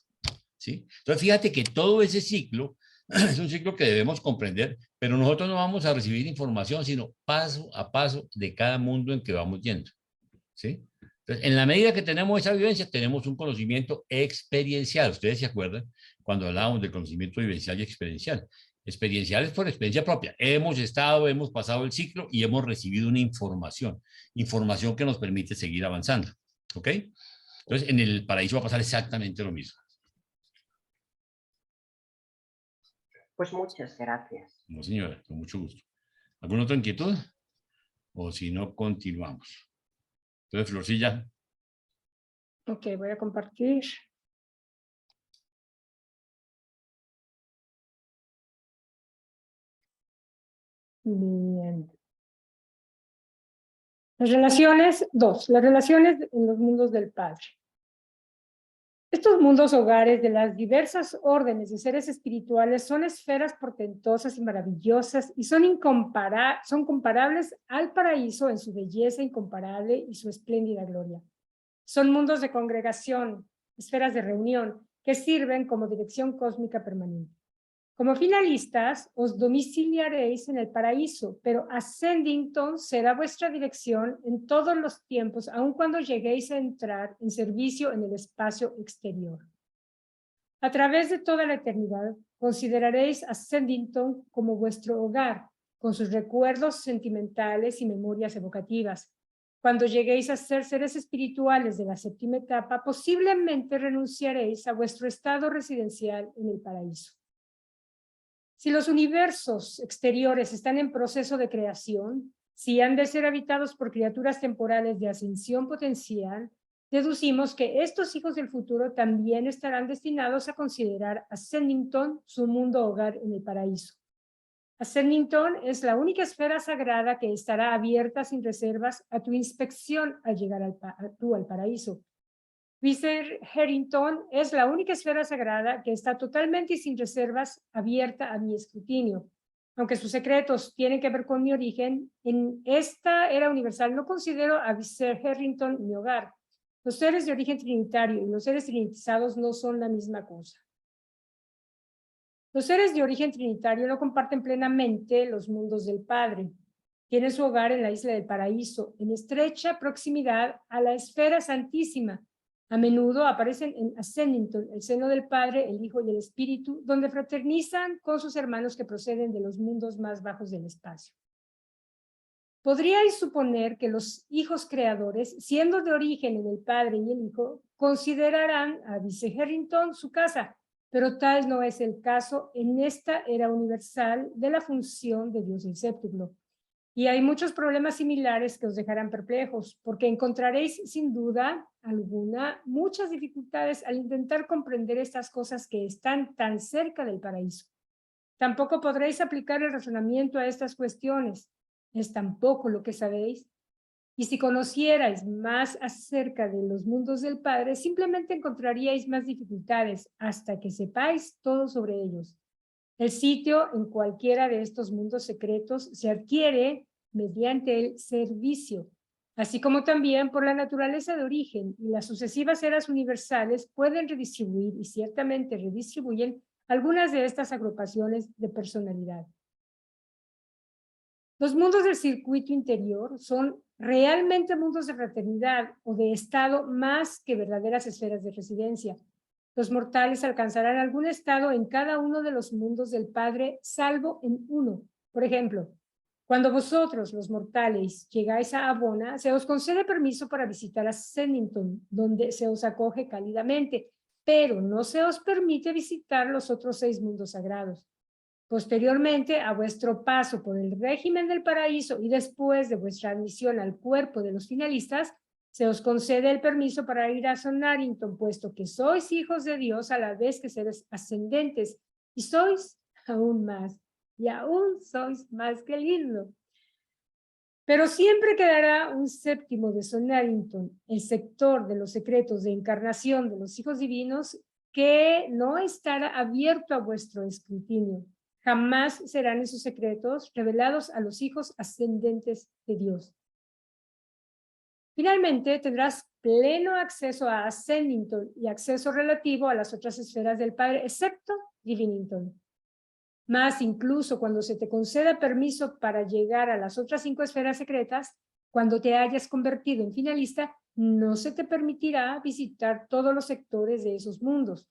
Speaker 1: ¿Sí? Entonces fíjate que todo ese ciclo es un ciclo que debemos comprender, pero nosotros no vamos a recibir información, sino paso a paso de cada mundo en que vamos yendo. ¿Sí? Entonces, en la medida que tenemos esa vivencia, tenemos un conocimiento experiencial. Ustedes se acuerdan cuando hablábamos del conocimiento vivencial y experiencial. Experiencial es por experiencia propia. Hemos estado, hemos pasado el ciclo y hemos recibido una información que nos permite seguir avanzando. ¿Ok? Entonces, en el paraíso va a pasar exactamente lo mismo.
Speaker 5: Pues muchas gracias.
Speaker 1: No, señora, con mucho gusto. ¿Alguna otra inquietud? O si no, continuamos. Entonces, Florcilla.
Speaker 6: Ok, voy a compartir. Bien. Las relaciones en los mundos del Padre. Estos mundos hogares de las diversas órdenes de seres espirituales son esferas portentosas y maravillosas y son comparables al paraíso en su belleza incomparable y su espléndida gloria. Son mundos de congregación, esferas de reunión, que sirven como dirección cósmica permanente. Como finalistas, os domiciliaréis en el paraíso, pero Ascendington será vuestra dirección en todos los tiempos, aun cuando lleguéis a entrar en servicio en el espacio exterior. A través de toda la eternidad, consideraréis Ascendington como vuestro hogar, con sus recuerdos sentimentales y memorias evocativas. Cuando lleguéis a ser seres espirituales de la séptima etapa, posiblemente renunciaréis a vuestro estado residencial en el paraíso. Si los universos exteriores están en proceso de creación, si han de ser habitados por criaturas temporales de ascensión potencial, deducimos que estos hijos del futuro también estarán destinados a considerar Ascendington su mundo hogar en el paraíso. Ascendington es la única esfera sagrada que estará abierta sin reservas a tu inspección al llegar al paraíso. Vice Harrington es la única esfera sagrada que está totalmente y sin reservas abierta a mi escrutinio. Aunque sus secretos tienen que ver con mi origen, en esta era universal no considero a Vice Harrington mi hogar. Los seres de origen trinitario y los seres trinitizados no son la misma cosa. Los seres de origen trinitario no comparten plenamente los mundos del Padre. Tienen su hogar en la isla del paraíso, en estrecha proximidad a la esfera santísima. A menudo aparecen en Ascendington, el seno del Padre, el Hijo y el Espíritu, donde fraternizan con sus hermanos que proceden de los mundos más bajos del espacio. Podríais suponer que los hijos creadores, siendo de origen en el Padre y el Hijo, considerarán a Vice Harrington su casa, pero tal no es el caso en esta era universal de la función de Dios el séptuplo. Y hay muchos problemas similares que os dejarán perplejos, porque encontraréis sin duda alguna muchas dificultades al intentar comprender estas cosas que están tan cerca del paraíso. Tampoco podréis aplicar el razonamiento a estas cuestiones. Es tan poco lo que sabéis. Y si conocierais más acerca de los mundos del Padre, simplemente encontraríais más dificultades hasta que sepáis todo sobre ellos. El sitio en cualquiera de estos mundos secretos se adquiere mediante el servicio, así como también por la naturaleza de origen, y las sucesivas eras universales pueden redistribuir, y ciertamente redistribuyen, algunas de estas agrupaciones de personalidad. Los mundos del circuito interior son realmente mundos de fraternidad o de estado más que verdaderas esferas de residencia. Los mortales alcanzarán algún estado en cada uno de los mundos del Padre, salvo en uno. Por ejemplo, cuando vosotros, los mortales, llegáis a Abona, se os concede permiso para visitar a Ascendington, donde se os acoge cálidamente, pero no se os permite visitar los otros 6 mundos sagrados. Posteriormente, a vuestro paso por el régimen del paraíso y después de vuestra admisión al cuerpo de los finalistas, se os concede el permiso para ir a Sonarrington, puesto que sois hijos de Dios a la vez que seres ascendentes, y sois aún más, y aún sois más que lindo. Pero siempre quedará un séptimo de Sonarrington, el sector de los secretos de encarnación de los hijos divinos, que no estará abierto a vuestro escrutinio. Jamás serán esos secretos revelados a los hijos ascendentes de Dios. Finalmente, tendrás pleno acceso a Ascendington y acceso relativo a las otras esferas del Padre, excepto Divinington. Más incluso cuando se te conceda permiso para llegar a las otras 5 esferas secretas, cuando te hayas convertido en finalista, no se te permitirá visitar todos los sectores de esos mundos.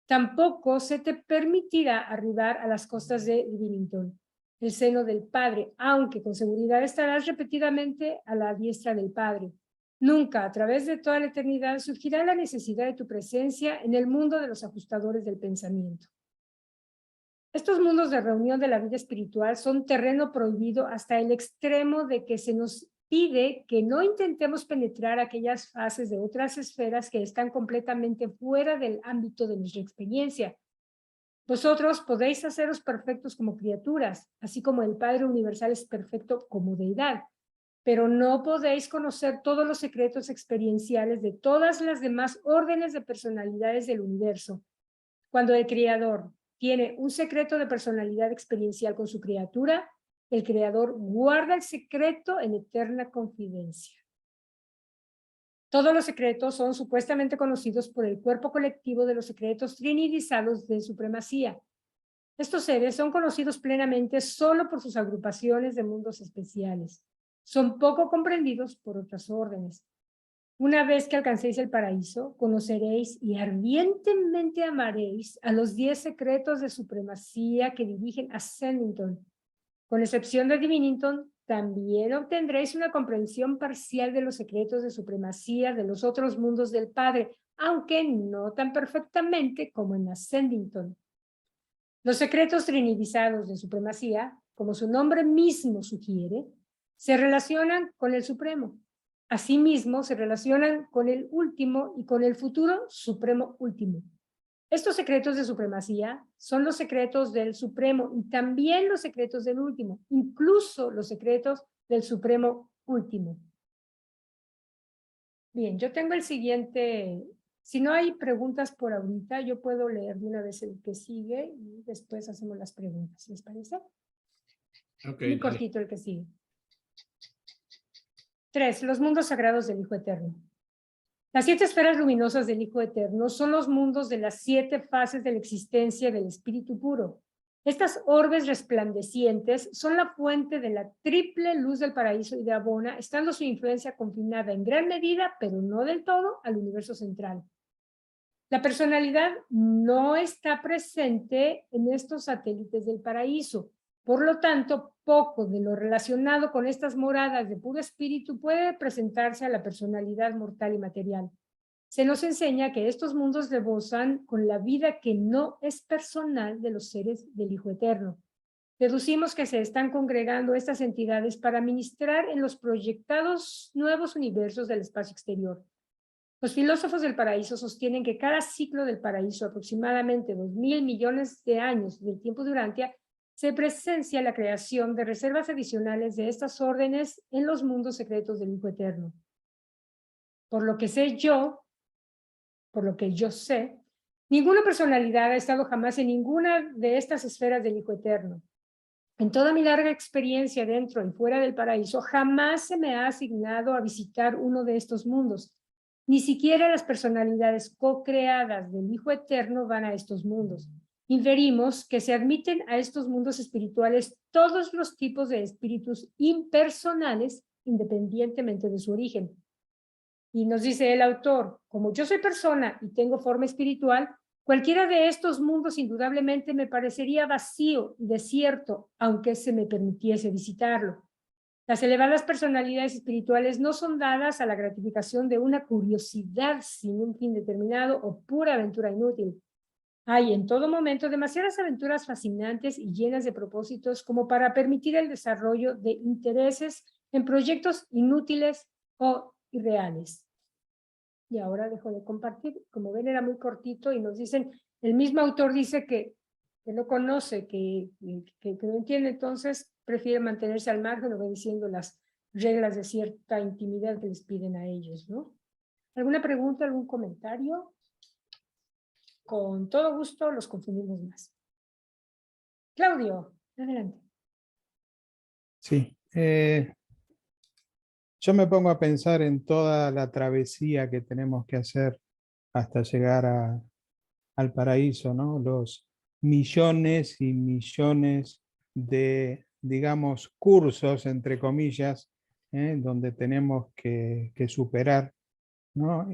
Speaker 6: Tampoco se te permitirá arribar a las costas de Divinington, el seno del Padre, aunque con seguridad estarás repetidamente a la diestra del Padre. Nunca, a través de toda la eternidad, surgirá la necesidad de tu presencia en el mundo de los ajustadores del pensamiento. Estos mundos de reunión de la vida espiritual son terreno prohibido hasta el extremo de que se nos pide que no intentemos penetrar aquellas fases de otras esferas que están completamente fuera del ámbito de nuestra experiencia. Vosotros podéis haceros perfectos como criaturas, así como el Padre Universal es perfecto como deidad, pero no podéis conocer todos los secretos experienciales de todas las demás órdenes de personalidades del universo. Cuando el Creador tiene un secreto de personalidad experiencial con su criatura, el Creador guarda el secreto en eterna confidencia. Todos los secretos son supuestamente conocidos por el cuerpo colectivo de los secretos trinidizados de supremacía. Estos seres son conocidos plenamente solo por sus agrupaciones de mundos especiales. Son poco comprendidos por otras órdenes. Una vez que alcancéis el paraíso, conoceréis y ardientemente amaréis a los 10 secretos de supremacía que dirigen a Ascendington. Con excepción de Divinington, también obtendréis una comprensión parcial de los secretos de supremacía de los otros mundos del Padre, aunque no tan perfectamente como en Ascendington. Los secretos trinidizados de supremacía, como su nombre mismo sugiere, se relacionan con el Supremo. Asimismo, se relacionan con el último y con el futuro Supremo último. Estos secretos de supremacía son los secretos del Supremo y también los secretos del Último, incluso los secretos del Supremo Último. Bien, yo tengo el siguiente. Si no hay preguntas por ahorita, yo puedo leer de una vez el que sigue y después hacemos las preguntas. ¿Les parece? Muy cortito el que sigue. 3. Los mundos sagrados del Hijo Eterno. Las 7 esferas luminosas del Hijo Eterno son los mundos de las 7 fases de la existencia del Espíritu Puro. Estas orbes resplandecientes son la fuente de la triple luz del paraíso y de Abona, estando su influencia confinada en gran medida, pero no del todo, al universo central. La personalidad no está presente en estos satélites del paraíso. Por lo tanto, poco de lo relacionado con estas moradas de puro espíritu puede presentarse a la personalidad mortal y material. Se nos enseña que estos mundos rebozan con la vida que no es personal de los seres del Hijo Eterno. Deducimos que se están congregando estas entidades para ministrar en los proyectados nuevos universos del espacio exterior. Los filósofos del paraíso sostienen que cada ciclo del paraíso, aproximadamente 2.000 millones de años del tiempo de Urantia, se presencia la creación de reservas adicionales de estas órdenes en los mundos secretos del Hijo Eterno. Por lo que yo sé, ninguna personalidad ha estado jamás en ninguna de estas esferas del Hijo Eterno. En toda mi larga experiencia dentro y fuera del paraíso, jamás se me ha asignado a visitar uno de estos mundos. Ni siquiera las personalidades co-creadas del Hijo Eterno van a estos mundos. Inferimos que se admiten a estos mundos espirituales todos los tipos de espíritus impersonales, independientemente de su origen. Y nos dice el autor, como yo soy persona y tengo forma espiritual, cualquiera de estos mundos indudablemente me parecería vacío y desierto, aunque se me permitiese visitarlo. Las elevadas personalidades espirituales no son dadas a la gratificación de una curiosidad sin un fin determinado o pura aventura inútil. Hay en todo momento demasiadas aventuras fascinantes y llenas de propósitos como para permitir el desarrollo de intereses en proyectos inútiles o irreales. Y ahora dejo de compartir. Como ven, era muy cortito y nos dicen, el mismo autor dice que no conoce, que no entiende, entonces prefiere mantenerse al margen obedeciendo las reglas de cierta intimidad que les piden a ellos, ¿no? ¿Alguna pregunta, algún comentario? Con todo gusto los confundimos más. Claudio, adelante.
Speaker 4: Sí, yo me pongo a pensar en toda la travesía que tenemos que hacer hasta llegar al paraíso, ¿no? Los millones y millones de, digamos, cursos, entre comillas, donde tenemos que superar, ¿no?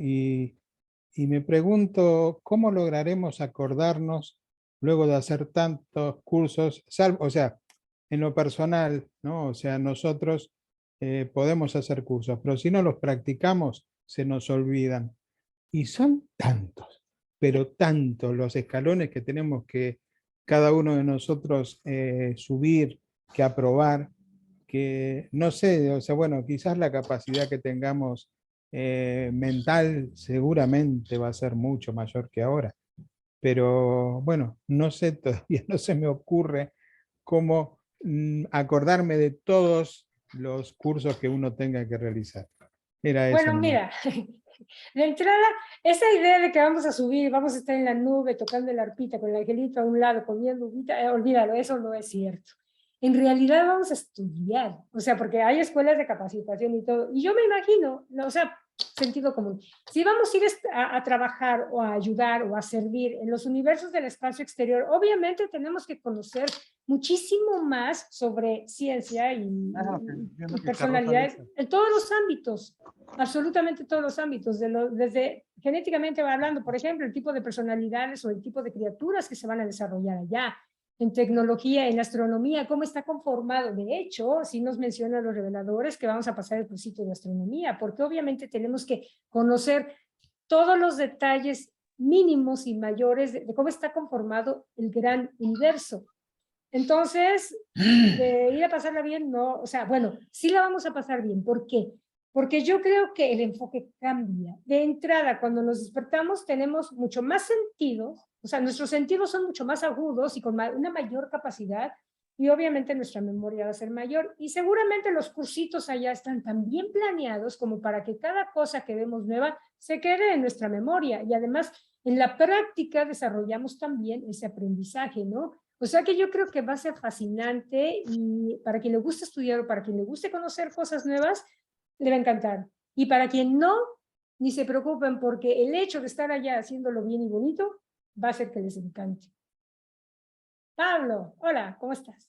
Speaker 4: Y me pregunto, ¿cómo lograremos acordarnos luego de hacer tantos cursos? O sea, en lo personal, ¿no? O sea, nosotros podemos hacer cursos, pero si no los practicamos, se nos olvidan. Y son tantos, pero tantos los escalones que tenemos que cada uno de nosotros subir, que aprobar, que no sé, o sea, bueno, quizás la capacidad que tengamos mental seguramente va a ser mucho mayor que ahora, pero bueno, no sé, todavía no se me ocurre cómo acordarme de todos los cursos que uno tenga que realizar. Era eso.
Speaker 6: Bueno, mira, de entrada, esa idea de que vamos a subir, vamos a estar en la nube tocando la arpita con el angelito a un lado, comiendo uvita, olvídalo, eso no es cierto. En realidad vamos a estudiar, o sea, porque hay escuelas de capacitación y todo, y yo me imagino, o sea, sentido común, si vamos a ir a trabajar o a ayudar o a servir en los universos del espacio exterior, obviamente tenemos que conocer muchísimo más sobre ciencia y personalidades en todos los ámbitos, absolutamente todos los ámbitos, desde genéticamente hablando, por ejemplo, el tipo de personalidades o el tipo de criaturas que se van a desarrollar allá, en tecnología, en astronomía, cómo está conformado. De hecho, sí nos mencionan los reveladores que vamos a pasar el cursito de astronomía, porque obviamente tenemos que conocer todos los detalles mínimos y mayores de cómo está conformado el gran universo. Entonces, de ir a pasarla bien, no, o sea, bueno, sí la vamos a pasar bien. ¿Por qué? porque yo creo que el enfoque cambia. De entrada, cuando nos despertamos tenemos mucho más sentidos, o sea, nuestros sentidos son mucho más agudos y con una mayor capacidad, y obviamente nuestra memoria va a ser mayor, y seguramente los cursitos allá están tan bien planeados como para que cada cosa que vemos nueva se quede en nuestra memoria, y además en la práctica desarrollamos también ese aprendizaje, ¿no? O sea que yo creo que va a ser fascinante, y para quien le guste estudiar o para quien le guste conocer cosas nuevas, le va a encantar. Y para quien no, ni se preocupen, porque el hecho de estar allá haciéndolo bien y bonito va a hacer que les encante. Pablo, hola, ¿cómo estás?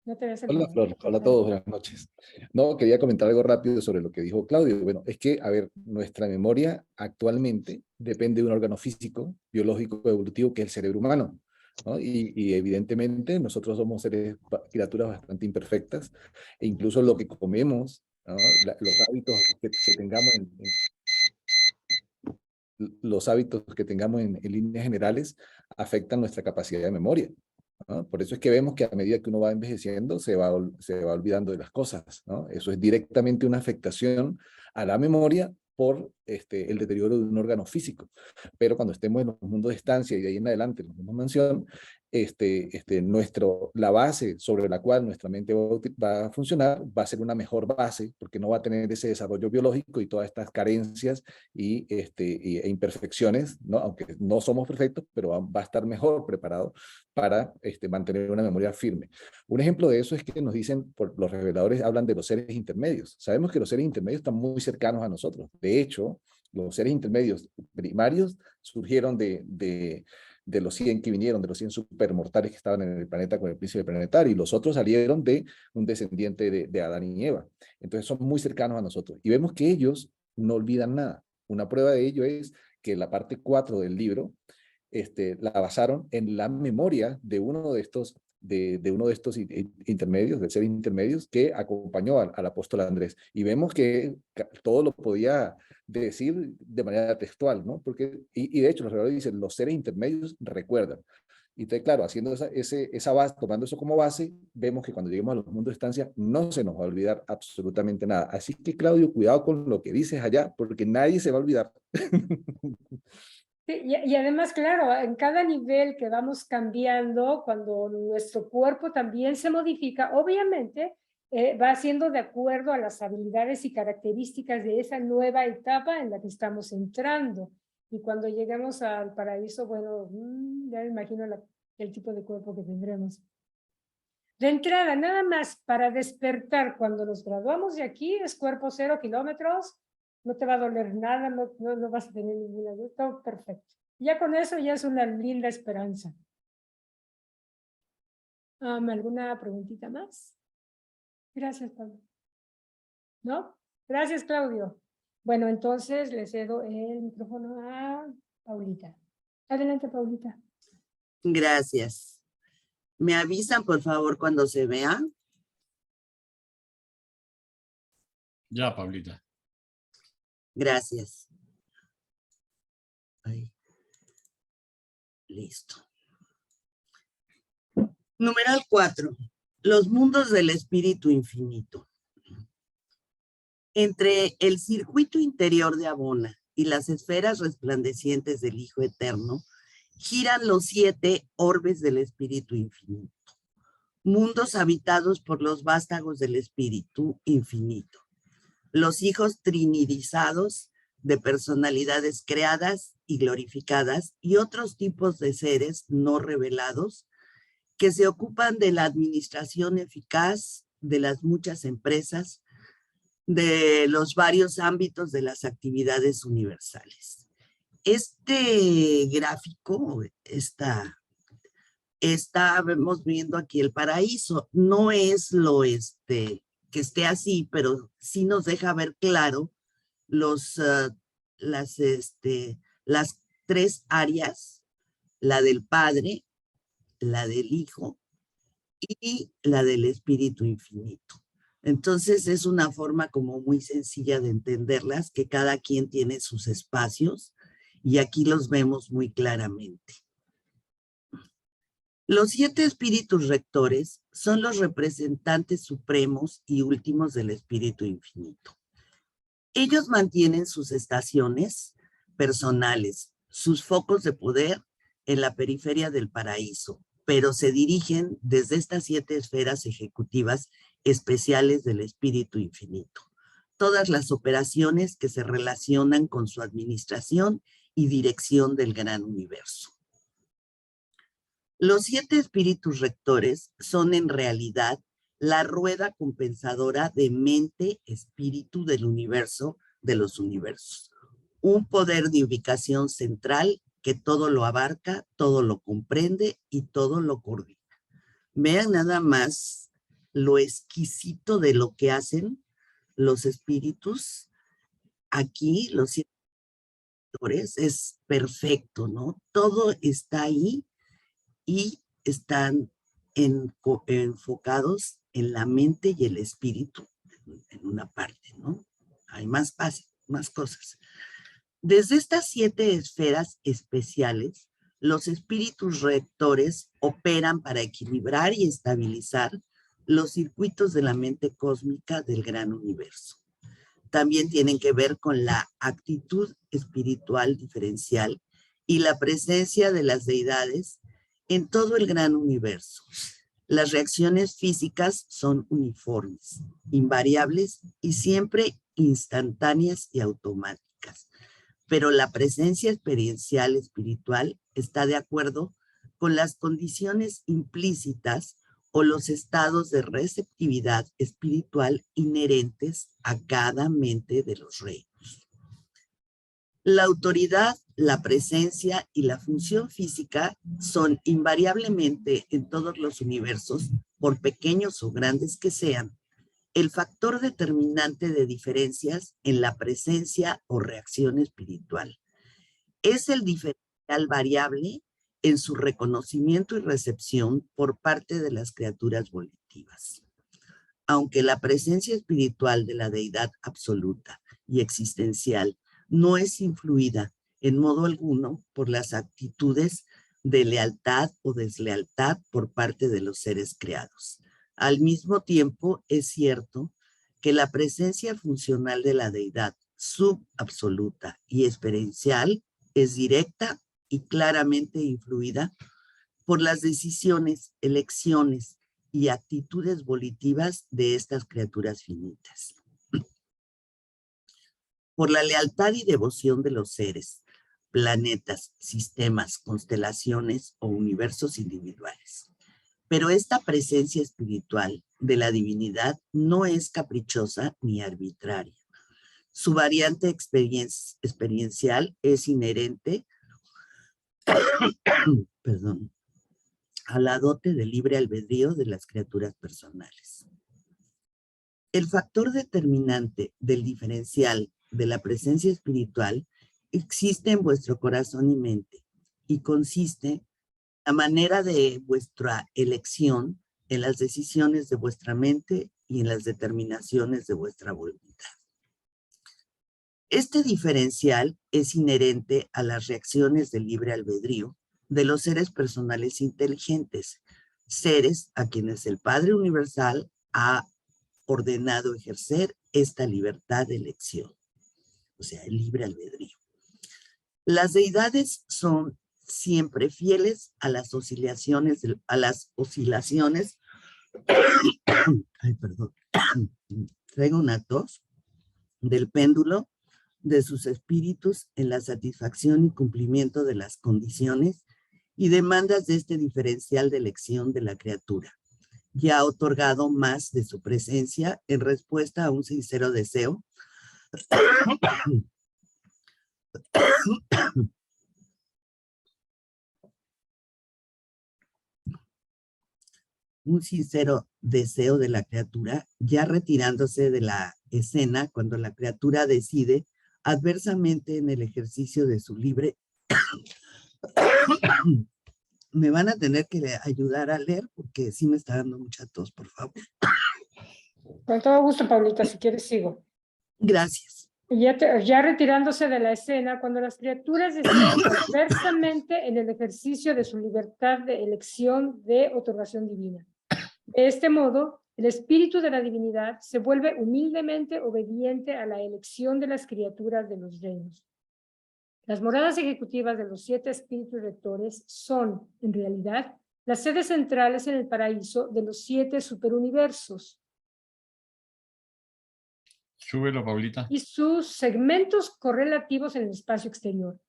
Speaker 6: No te ves
Speaker 7: Hola Flor, hola a todos, buenas noches. No, quería comentar algo rápido sobre lo que dijo Claudio. Bueno, es que, a ver, nuestra memoria actualmente depende de un órgano físico, biológico, evolutivo, que es el cerebro humano, ¿no? Y evidentemente nosotros somos criaturas bastante imperfectas, e incluso lo que comemos, ¿no? Los hábitos que tengamos los hábitos que tengamos en líneas generales afectan nuestra capacidad de memoria, ¿no? Por eso es que vemos que a medida que uno va envejeciendo se va olvidando de las cosas, ¿no? Eso es directamente una afectación a la memoria por el deterioro de un órgano físico. Pero cuando estemos en los mundos de estancia y de ahí en adelante en los mundos de mansión, la base sobre la cual nuestra mente va a funcionar va a ser una mejor base, porque no va a tener ese desarrollo biológico y todas estas carencias e imperfecciones, ¿no? Aunque no somos perfectos, pero va a estar mejor preparado para mantener una memoria firme. Un ejemplo de eso es que nos dicen, los reveladores hablan de los seres intermedios. Sabemos que los seres intermedios están muy cercanos a nosotros. De hecho, los seres intermedios primarios surgieron de los 100 que vinieron, de los 100 supermortales que estaban en el planeta con el príncipe planetario, y los otros salieron de un descendiente de Adán y Eva. Entonces son muy cercanos a nosotros. Y vemos que ellos no olvidan nada. Una prueba de ello es que la parte 4 del libro la basaron en la memoria de uno de estos intermedios, de seres intermedios, que acompañó al apóstol Andrés. Y vemos que todo lo podía decir de manera textual, ¿no? Porque, y de hecho, los reveladores dicen, los seres intermedios recuerdan. Y entonces, claro, haciendo esa base, tomando eso como base, vemos que cuando lleguemos a los mundos de estancia no se nos va a olvidar absolutamente nada. Así que, Claudio, cuidado con lo que dices allá, porque nadie se va a olvidar.
Speaker 6: Sí, y además, claro, en cada nivel que vamos cambiando, cuando nuestro cuerpo también se modifica, obviamente va siendo de acuerdo a las habilidades y características de esa nueva etapa en la que estamos entrando. Y cuando lleguemos al paraíso, bueno, ya me imagino el tipo de cuerpo que tendremos. De entrada, nada más para despertar cuando nos graduamos de aquí, es cuerpo 0 kilómetros, no te va a doler nada, no vas a tener ninguna duda, todo perfecto. Ya con eso ya es una linda esperanza. ¿Alguna preguntita más? Gracias, Pablo. ¿No? Gracias, Claudio. Bueno, entonces le cedo el micrófono a Paulita. Adelante, Paulita.
Speaker 8: Gracias. ¿Me avisan, por favor, cuando se vea?
Speaker 1: Ya, Paulita.
Speaker 8: Gracias. Ahí. Listo. Numeral 4. Los mundos del espíritu infinito. Entre el circuito interior de Abona y las esferas resplandecientes del Hijo Eterno, giran los 7 orbes del espíritu infinito. Mundos habitados por los vástagos del espíritu infinito. Los hijos trinidizados de personalidades creadas y glorificadas y otros tipos de seres no revelados que se ocupan de la administración eficaz de las muchas empresas, de los varios ámbitos de las actividades universales. Este gráfico, vemos viendo aquí el paraíso. No es lo que esté así, pero sí nos deja ver claro las 3 áreas, la del Padre, la del Hijo y la del Espíritu Infinito. Entonces es una forma como muy sencilla de entenderlas, que cada quien tiene sus espacios y aquí los vemos muy claramente. Los 7 espíritus rectores son los representantes supremos y últimos del Espíritu Infinito. Ellos mantienen sus estaciones personales, sus focos de poder en la periferia del paraíso, pero se dirigen desde estas 7 esferas ejecutivas especiales del Espíritu Infinito. Todas las operaciones que se relacionan con su administración y dirección del gran universo. Los 7 espíritus rectores son en realidad la rueda compensadora de mente, espíritu del universo, de los universos. Un poder de ubicación central que todo lo abarca, todo lo comprende y todo lo coordina. Vean nada más lo exquisito de lo que hacen los espíritus. Aquí, los 7 rectores, es perfecto, ¿no? Todo está ahí y están enfocados en la mente y el espíritu en una parte, ¿no? Hay más cosas. Desde estas 7 esferas especiales, los espíritus rectores operan para equilibrar y estabilizar los circuitos de la mente cósmica del gran universo. También tienen que ver con la actitud espiritual diferencial y la presencia de las deidades en todo el gran universo. Las reacciones físicas son uniformes, invariables y siempre instantáneas y automáticas. Pero la presencia experiencial espiritual está de acuerdo con las condiciones implícitas o los estados de receptividad espiritual inherentes a cada mente de los reinos. La autoridad, la presencia y la función física son invariablemente en todos los universos, por pequeños o grandes que sean, el factor determinante de diferencias en la presencia o reacción espiritual. Es el diferencial variable en su reconocimiento y recepción por parte de las criaturas volitivas. Aunque la presencia espiritual de la deidad absoluta y existencial no es influida en modo alguno por las actitudes de lealtad o deslealtad por parte de los seres creados. Al mismo tiempo, es cierto que la presencia funcional de la deidad subabsoluta y experiencial es directa y claramente influida por las decisiones, elecciones y actitudes volitivas de estas criaturas finitas. Por la lealtad y devoción de los seres, planetas, sistemas, constelaciones o universos individuales. Pero esta presencia espiritual de la divinidad no es caprichosa ni arbitraria. Su variante experiencial es inherente a la dote de libre albedrío de las criaturas personales. El factor determinante del diferencial de la presencia espiritual existe en vuestro corazón y mente y consiste en la manera de vuestra elección en las decisiones de vuestra mente y en las determinaciones de vuestra voluntad. Este diferencial es inherente a las reacciones del libre albedrío de los seres personales inteligentes, seres a quienes el Padre Universal ha ordenado ejercer esta libertad de elección, o sea, el libre albedrío. Las deidades son siempre fieles a las oscilaciones, ay, perdón, traigo una tos, del péndulo de sus espíritus en la satisfacción y cumplimiento de las condiciones y demandas de este diferencial de elección de la criatura. Ya ha otorgado más de su presencia en respuesta a un sincero deseo un sincero deseo de la criatura, ya retirándose de la escena cuando la criatura decide adversamente en el ejercicio de su libre. Me van a tener que ayudar a leer porque sí me está dando mucha tos, por favor.
Speaker 6: Con todo gusto, Paulita, si quieres sigo.
Speaker 8: Gracias.
Speaker 6: Ya retirándose de la escena, cuando las criaturas deciden adversamente en el ejercicio de su libertad de elección de otorgación divina. De este modo, El espíritu de la divinidad se vuelve humildemente obediente a la elección de las criaturas de los reinos. Las moradas ejecutivas de los 7 espíritus rectores son, en realidad, las sedes centrales en el paraíso de los 7 superuniversos
Speaker 1: Súbelo, Paulita.
Speaker 6: y sus segmentos correlativos en el espacio exterior.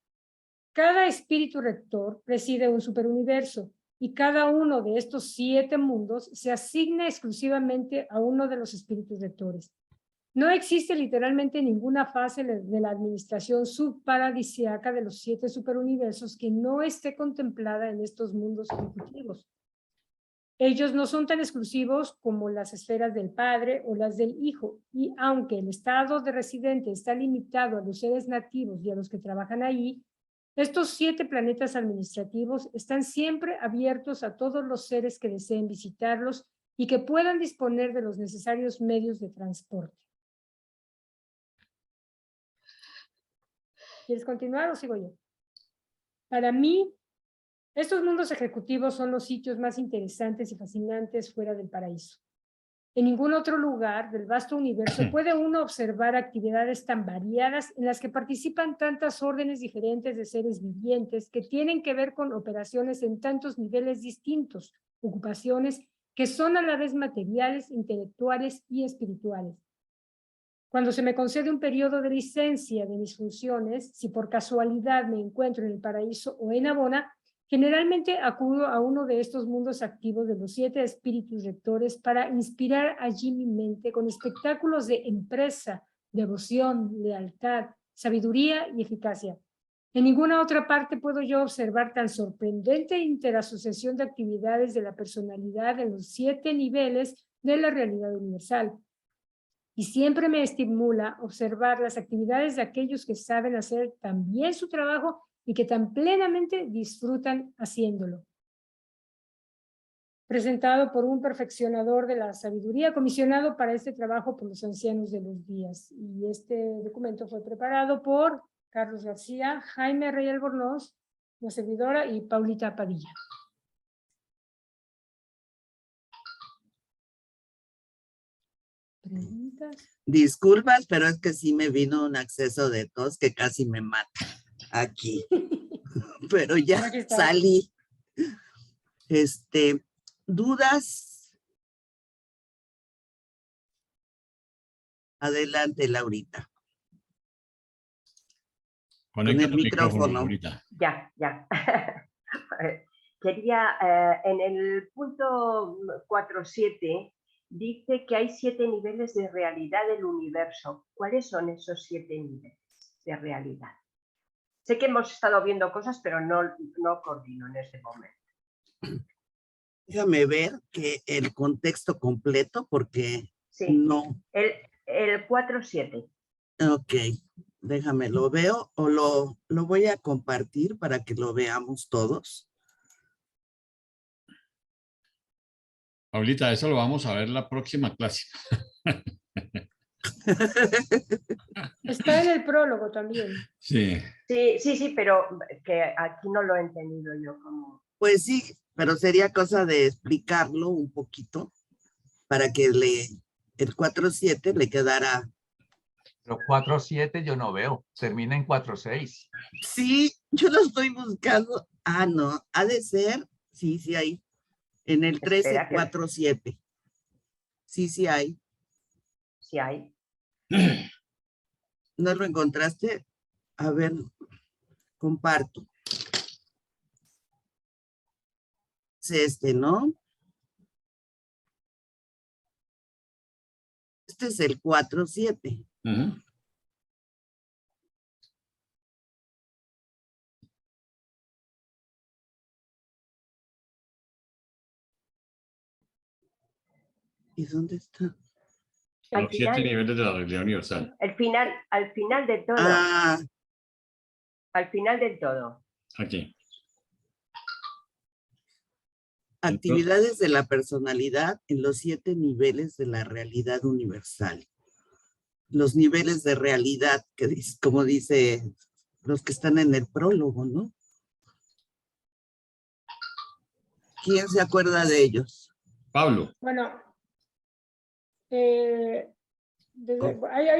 Speaker 6: Cada espíritu rector preside un superuniverso y cada uno de estos 7 mundos se asigna exclusivamente a uno de los espíritus rectores. No existe literalmente ninguna fase de la administración subparadisiaca de los 7 superuniversos que no esté contemplada en estos mundos ejecutivos. Ellos no son tan exclusivos como las esferas del Padre o las del Hijo, y aunque el estado de residente está limitado a los seres nativos y a los que trabajan allí, estos 7 planetas administrativos están siempre abiertos a todos los seres que deseen visitarlos y que puedan disponer de los necesarios medios de transporte. ¿Quieres continuar o sigo yo? Para mí, estos mundos ejecutivos son los sitios más interesantes y fascinantes fuera del paraíso. En ningún otro lugar del vasto universo puede uno observar actividades tan variadas en las que participan tantas órdenes diferentes de seres vivientes que tienen que ver con operaciones en tantos niveles distintos, ocupaciones que son a la vez materiales, intelectuales y espirituales. Cuando se me concede un periodo de licencia de mis funciones, si por casualidad me encuentro en el paraíso o en Abona, generalmente acudo a uno de estos mundos activos de los 7 espíritus rectores para inspirar allí mi mente con espectáculos de empresa, devoción, lealtad, sabiduría y eficacia. En ninguna otra parte puedo yo observar tan sorprendente interasociación de actividades de la personalidad en los 7 niveles de la realidad universal. Y siempre me estimula observar las actividades de aquellos que saben hacer tan bien su trabajo y que tan plenamente disfrutan haciéndolo. Presentado por un perfeccionador de la sabiduría, comisionado para este trabajo por los ancianos de los días. Y este documento fue preparado por Carlos García, Jaime Rey Albornoz, la servidora, y Paulita Padilla. ¿Preguntas?
Speaker 8: Disculpas, pero es que sí me vino un acceso de tos que casi me mata aquí. Pero ya
Speaker 6: Aquí está.
Speaker 8: salí. ¿Dudas? Adelante, Laurita.
Speaker 1: Conecta
Speaker 8: el
Speaker 1: tu micrófono,
Speaker 8: micrófono.
Speaker 1: Laurita.
Speaker 5: Ya. Quería, en el punto 4.7, dice que hay 7 niveles de realidad del universo. ¿Cuáles son esos 7 niveles de realidad? Sé que hemos estado viendo cosas, pero no coordino en este momento.
Speaker 8: Déjame ver que el contexto completo, porque
Speaker 5: sí.
Speaker 8: No.
Speaker 5: El 4.7.
Speaker 8: Ok, déjame, lo veo o lo voy a compartir para que lo veamos todos.
Speaker 1: Paulita, eso lo vamos a ver la próxima clase.
Speaker 6: Está en el prólogo también.
Speaker 1: Sí.
Speaker 5: Sí, pero que aquí no lo he entendido yo como...
Speaker 8: Pues sí, pero sería cosa de explicarlo un poquito para que el 4.7 le quedara.
Speaker 3: Pero 4.7 yo no veo, termina en 4.6.
Speaker 8: Sí, yo lo estoy buscando. Ah, no, ha de ser, sí hay. En el 13.4.7. Sí hay.
Speaker 5: Sí hay.
Speaker 8: ¿No lo encontraste? A ver, comparto. Es ¿no? Este es el 4.7. ¿Y dónde está?
Speaker 1: Los 7 niveles de la realidad universal.
Speaker 5: Al final de todo. Al final del todo.
Speaker 1: Aquí.
Speaker 8: Actividades de la personalidad en los 7 niveles de la realidad universal. Los niveles de realidad, como dice los que están en el prólogo, ¿no? ¿Quién se acuerda de ellos?
Speaker 1: Pablo.
Speaker 6: Bueno, hay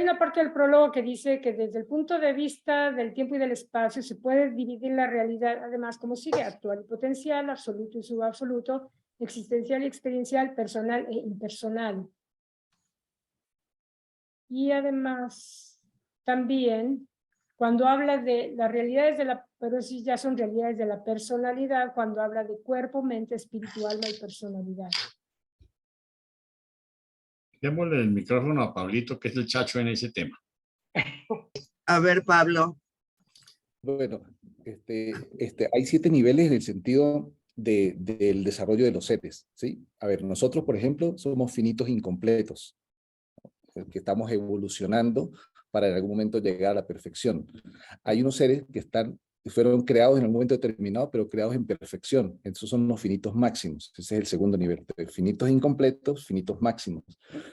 Speaker 6: una parte del prólogo que dice que desde el punto de vista del tiempo y del espacio se puede dividir la realidad, además, como sigue: actual y potencial, absoluto y subabsoluto, existencial y experiencial, personal e impersonal. Y además, también, cuando habla de las realidades de la, pero sí ya son realidades de la personalidad, cuando habla de cuerpo, mente, espíritu, alma y personalidad.
Speaker 1: Démosle el micrófono a Pablito, que es el chacho en ese tema.
Speaker 8: A ver, Pablo.
Speaker 7: Bueno, hay 7 niveles en el sentido del desarrollo de los seres, ¿sí? A ver, nosotros, por ejemplo, somos finitos incompletos, que estamos evolucionando para en algún momento llegar a la perfección. Hay unos seres que fueron creados en un momento determinado, pero creados en perfección. Esos son los finitos máximos. Ese es el segundo nivel. Finitos incompletos, finitos máximos.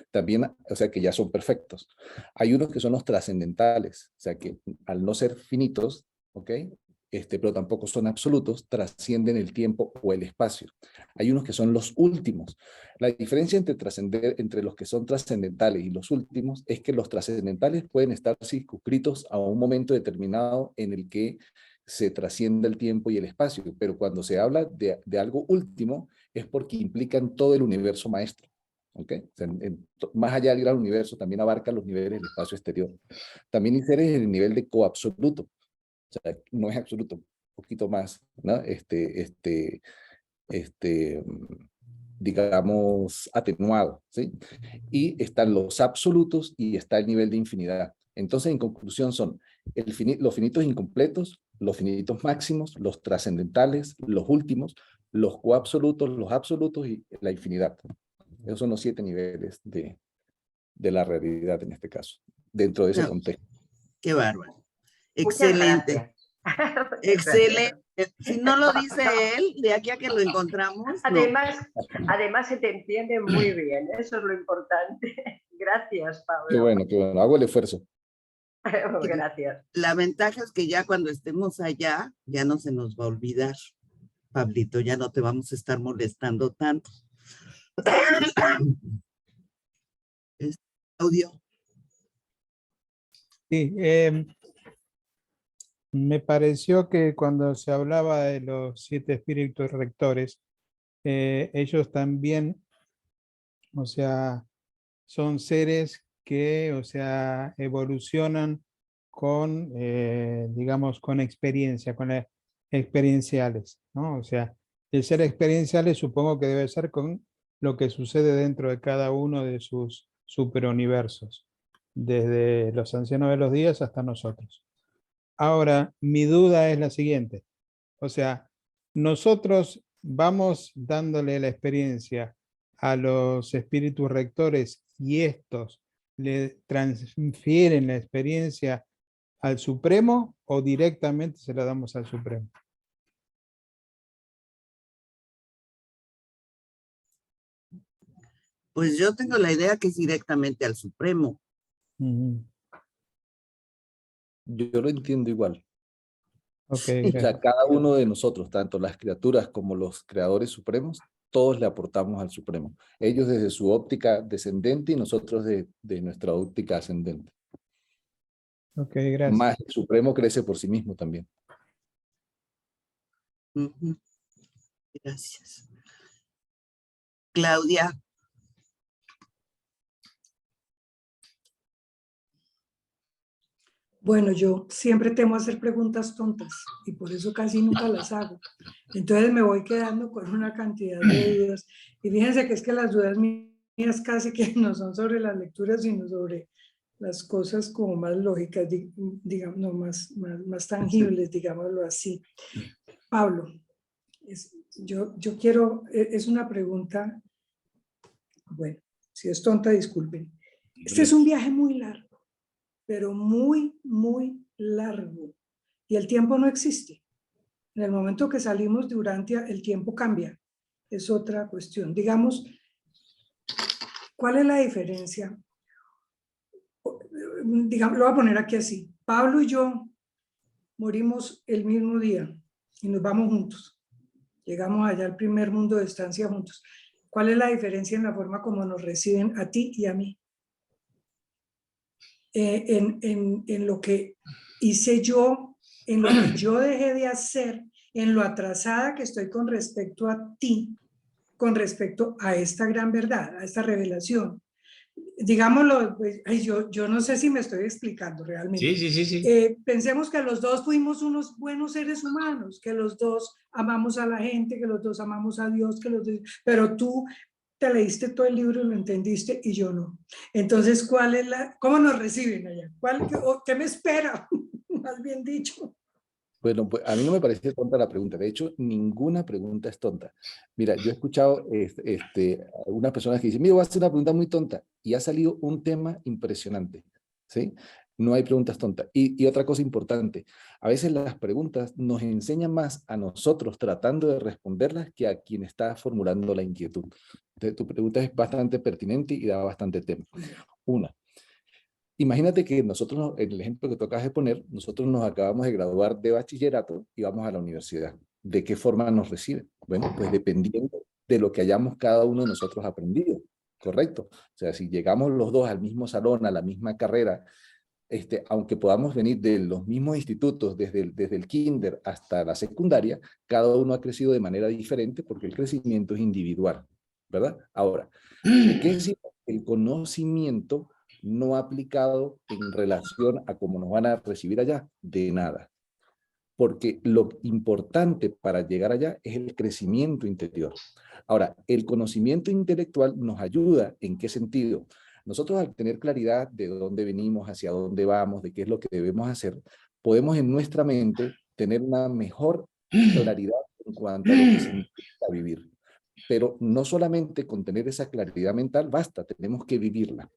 Speaker 7: También, o sea, que ya son perfectos. Hay unos que son los trascendentales, o sea, que al no ser finitos, ¿ok? Pero tampoco son absolutos, trascienden el tiempo o el espacio. Hay unos que son los últimos. La diferencia entre los que son trascendentales y los últimos es que los trascendentales pueden estar circunscritos a un momento determinado en el que se trasciende el tiempo y el espacio, pero cuando se habla de algo último es porque implican todo el universo maestro. ¿Okay? O sea, más allá del gran universo también abarca los niveles del espacio exterior. También hay seres en el nivel de coabsoluto. O sea, no es absoluto, un poquito más, ¿no? Digamos, atenuado, ¿sí? Y están los absolutos y está el nivel de infinidad. Entonces, en conclusión, son los finitos incompletos, los finitos máximos, los trascendentales, los últimos, los coabsolutos, los absolutos y la infinidad. Esos son los 7 niveles de la realidad en este caso, dentro de ese contexto.
Speaker 8: Qué bárbaro.
Speaker 5: Muchas
Speaker 8: Excelente.
Speaker 5: gracias.
Speaker 8: Excelente. Si no lo dice él, de aquí a que lo encontramos.
Speaker 5: Además se te entiende muy bien, eso es lo importante. Gracias, Pablo.
Speaker 7: Qué bueno, hago el esfuerzo.
Speaker 5: Gracias.
Speaker 8: La ventaja es que ya cuando estemos allá, ya no se nos va a olvidar, Pablito, ya no te vamos a estar molestando tanto. Audio.
Speaker 4: Sí, me pareció que cuando se hablaba de los 7 espíritus rectores, ellos también, o sea, son seres que, o sea, evolucionan con, digamos, con experiencia, experienciales, ¿no? O sea, el ser experienciales supongo que debe ser con lo que sucede dentro de cada uno de sus superuniversos, desde los ancianos de los días hasta nosotros. Ahora, mi duda es la siguiente, o sea, nosotros vamos dándole la experiencia a los espíritus rectores y estos le transfieren la experiencia al Supremo o directamente se la damos al Supremo.
Speaker 8: Pues yo tengo la idea que es directamente al Supremo.
Speaker 7: Yo lo entiendo igual.
Speaker 4: Okay,
Speaker 7: o sea, cada uno de nosotros, tanto las criaturas como los creadores supremos, todos le aportamos al Supremo. Ellos desde su óptica descendente y nosotros de nuestra óptica ascendente.
Speaker 4: Ok, gracias.
Speaker 7: Más el Supremo crece por sí mismo también.
Speaker 8: Gracias. Claudia.
Speaker 9: Bueno, yo siempre temo hacer preguntas tontas y por eso casi nunca las hago. Entonces me voy quedando con una cantidad de dudas. Y fíjense que es que las dudas mías casi que no son sobre las lecturas, sino sobre las cosas como más lógicas, digamos, no, más tangibles, digámoslo así. Pablo, yo quiero, es una pregunta, bueno, si es tonta, disculpen. Este es un viaje muy largo, pero muy, muy largo. Y el tiempo no existe. En el momento que salimos de Urantia, el tiempo cambia. Es otra cuestión. Digamos, ¿cuál es la diferencia? Digamos, lo voy a poner aquí así. Pablo y yo morimos el mismo día y nos vamos juntos. Llegamos allá al primer mundo de estancia juntos. ¿Cuál es la diferencia en la forma como nos reciben a ti y a mí? En lo que hice yo, en lo que yo dejé de hacer, en lo atrasada que estoy con respecto a ti, con respecto a esta gran verdad, a esta revelación. Digámoslo, pues, yo no sé si me estoy explicando realmente.
Speaker 1: Sí.
Speaker 9: Pensemos que los dos fuimos unos buenos seres humanos, que los dos amamos a la gente, que los dos amamos a Dios, pero tú te leíste todo el libro y lo entendiste y yo no. Entonces, ¿cómo nos reciben allá? ¿Qué me espera? Más bien dicho.
Speaker 7: Bueno, pues a mí no me parece tonta la pregunta. De hecho, ninguna pregunta es tonta. Mira, yo he escuchado algunas personas que dicen, mira, voy a hacer una pregunta muy tonta. Y ha salido un tema impresionante, ¿sí? No hay preguntas tontas. Y otra cosa importante, a veces las preguntas nos enseñan más a nosotros tratando de responderlas que a quien está formulando la inquietud. Entonces, tu pregunta es bastante pertinente y da bastante tema. Una. Imagínate que nosotros, en el ejemplo que tú acabas de poner, nosotros nos acabamos de graduar de bachillerato y vamos a la universidad. ¿De qué forma nos reciben? Bueno, pues dependiendo de lo que hayamos cada uno de nosotros aprendido, ¿correcto? O sea, si llegamos los dos al mismo salón, a la misma carrera, aunque podamos venir de los mismos institutos, desde el kinder hasta la secundaria, cada uno ha crecido de manera diferente porque el crecimiento es individual, ¿verdad? Ahora, ¿qué es el conocimiento no aplicado en relación a cómo nos van a recibir allá? De nada. Porque lo importante para llegar allá es el crecimiento interior. Ahora, el conocimiento intelectual nos ayuda, ¿en qué sentido? Nosotros, al tener claridad de dónde venimos, hacia dónde vamos, de qué es lo que debemos hacer, podemos en nuestra mente tener una mejor claridad en cuanto a lo que significa vivir. Pero no solamente con tener esa claridad mental basta, tenemos que vivirla.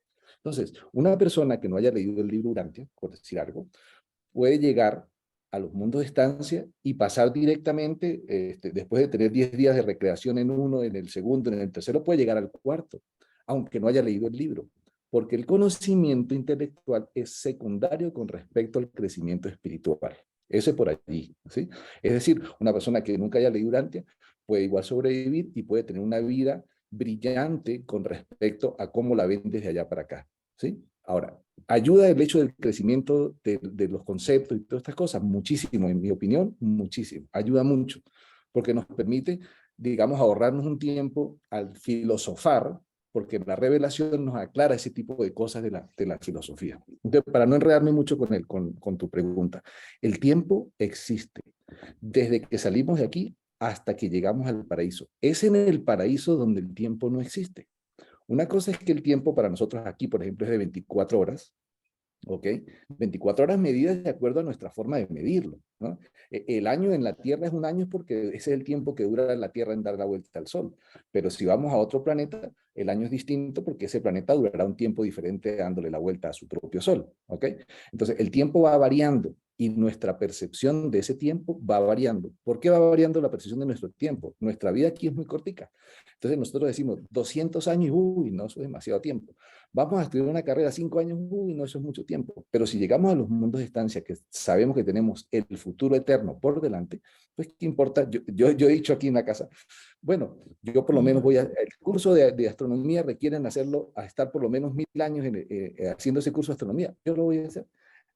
Speaker 7: Entonces, una persona que no haya leído el libro Urantia, por decir algo, puede llegar a los mundos de estancia y pasar directamente, después de tener 10 días de recreación en uno, en el segundo, en el tercero, puede llegar al cuarto, aunque no haya leído el libro, porque el conocimiento intelectual es secundario con respecto al crecimiento espiritual. Eso es por allí, ¿sí? Es decir, una persona que nunca haya leído Urantia puede igual sobrevivir y puede tener una vida brillante con respecto a cómo la ven desde allá para acá, ¿sí? Ahora, ayuda el hecho del crecimiento de los conceptos y todas estas cosas, muchísimo, en mi opinión, muchísimo. Ayuda mucho, porque nos permite, digamos, ahorrarnos un tiempo al filosofar, porque la revelación nos aclara ese tipo de cosas de la filosofía. Entonces, para no enredarme mucho con tu pregunta, el tiempo existe. Desde que salimos de aquí hasta que llegamos al paraíso. Es en el paraíso donde el tiempo no existe. Una cosa es que el tiempo para nosotros aquí, por ejemplo, es de 24 horas, ¿ok? 24 horas medidas de acuerdo a nuestra forma de medirlo, ¿no? El año en la Tierra es un año porque ese es el tiempo que dura la Tierra en dar la vuelta al Sol. Pero si vamos a otro planeta, el año es distinto porque ese planeta durará un tiempo diferente dándole la vuelta a su propio Sol, ¿ok? Entonces, el tiempo va variando y nuestra percepción de ese tiempo va variando. ¿Por qué va variando la percepción de nuestro tiempo? Nuestra vida aquí es muy cortica. Entonces, nosotros decimos 200 años, uy, no, eso es demasiado tiempo. Vamos a estudiar una carrera 5 años, uy, no, eso es mucho tiempo. Pero si llegamos a los mundos de estancia, que sabemos que tenemos el futuro eterno por delante, pues ¿qué importa? Yo he dicho aquí en la casa, bueno, yo por lo menos el curso de astronomía requieren hacerlo, a estar por lo menos 1000 años haciendo ese curso de astronomía. Yo lo voy a hacer.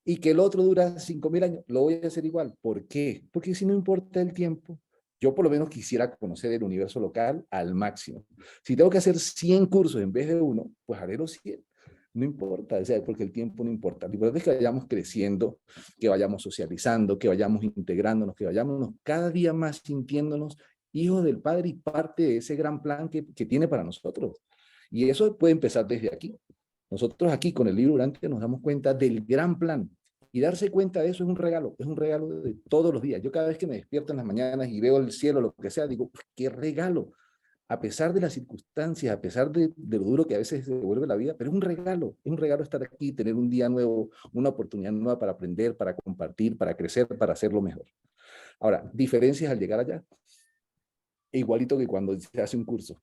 Speaker 7: Y que el otro dura 5000 años, lo voy a hacer igual. ¿Por qué? Porque si no importa el tiempo, yo por lo menos quisiera conocer el universo local al máximo. Si tengo que hacer 100 cursos en vez de uno, pues haré los 100. No importa, o sea, porque el tiempo no importa. Lo importante es que vayamos creciendo, que vayamos socializando, que vayamos integrándonos, que vayamos cada día más sintiéndonos hijos del Padre y parte de ese gran plan que tiene para nosotros. Y eso puede empezar desde aquí. Nosotros aquí con el libro Urantia nos damos cuenta del gran plan. Y darse cuenta de eso es un regalo de todos los días. Yo cada vez que me despierto en las mañanas y veo el cielo, lo que sea, digo, qué regalo. A pesar de las circunstancias, a pesar de lo duro que a veces se vuelve la vida, pero es un regalo estar aquí, tener un día nuevo, una oportunidad nueva para aprender, para compartir, para crecer, para hacerlo mejor. Ahora, diferencias al llegar allá, igualito que cuando se hace un curso.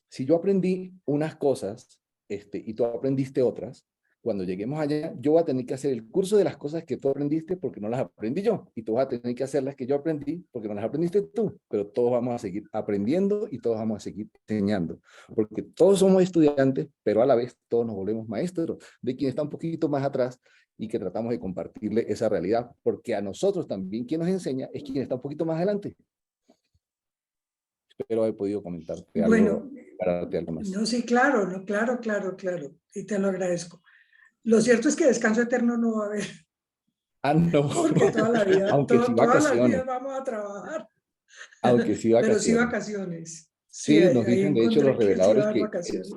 Speaker 7: Si yo aprendí unas cosas y tú aprendiste otras, Cuando lleguemos allá, yo voy a tener que hacer el curso de las cosas que tú aprendiste porque no las aprendí yo. Y tú vas a tener que hacer las que yo aprendí porque no las aprendiste tú. Pero todos vamos a seguir aprendiendo y todos vamos a seguir enseñando. Porque todos somos estudiantes, pero a la vez todos nos volvemos maestros de quien está un poquito más atrás y que tratamos de compartirle esa realidad. Porque a nosotros también quien nos enseña es quien está un poquito más adelante. Espero haber podido comentarte algo,
Speaker 9: Bueno,
Speaker 7: para darte algo más.
Speaker 9: no, sí, claro, no, claro, claro, claro. Y te lo agradezco. Lo cierto es que descanso eterno no va a haber,
Speaker 7: Ah, no.
Speaker 9: porque toda la vida,
Speaker 7: Aunque sí
Speaker 9: todas las
Speaker 7: vacaciones.
Speaker 9: vidas vamos a trabajar.
Speaker 7: Aunque sí
Speaker 9: Pero sí
Speaker 7: vacaciones.
Speaker 9: vacaciones.
Speaker 7: Sí,
Speaker 9: ahí,
Speaker 7: nos
Speaker 9: ahí
Speaker 7: dicen de hecho
Speaker 9: encontré
Speaker 7: los
Speaker 9: que sí va a
Speaker 7: reveladores
Speaker 9: haber
Speaker 7: que
Speaker 9: vacaciones.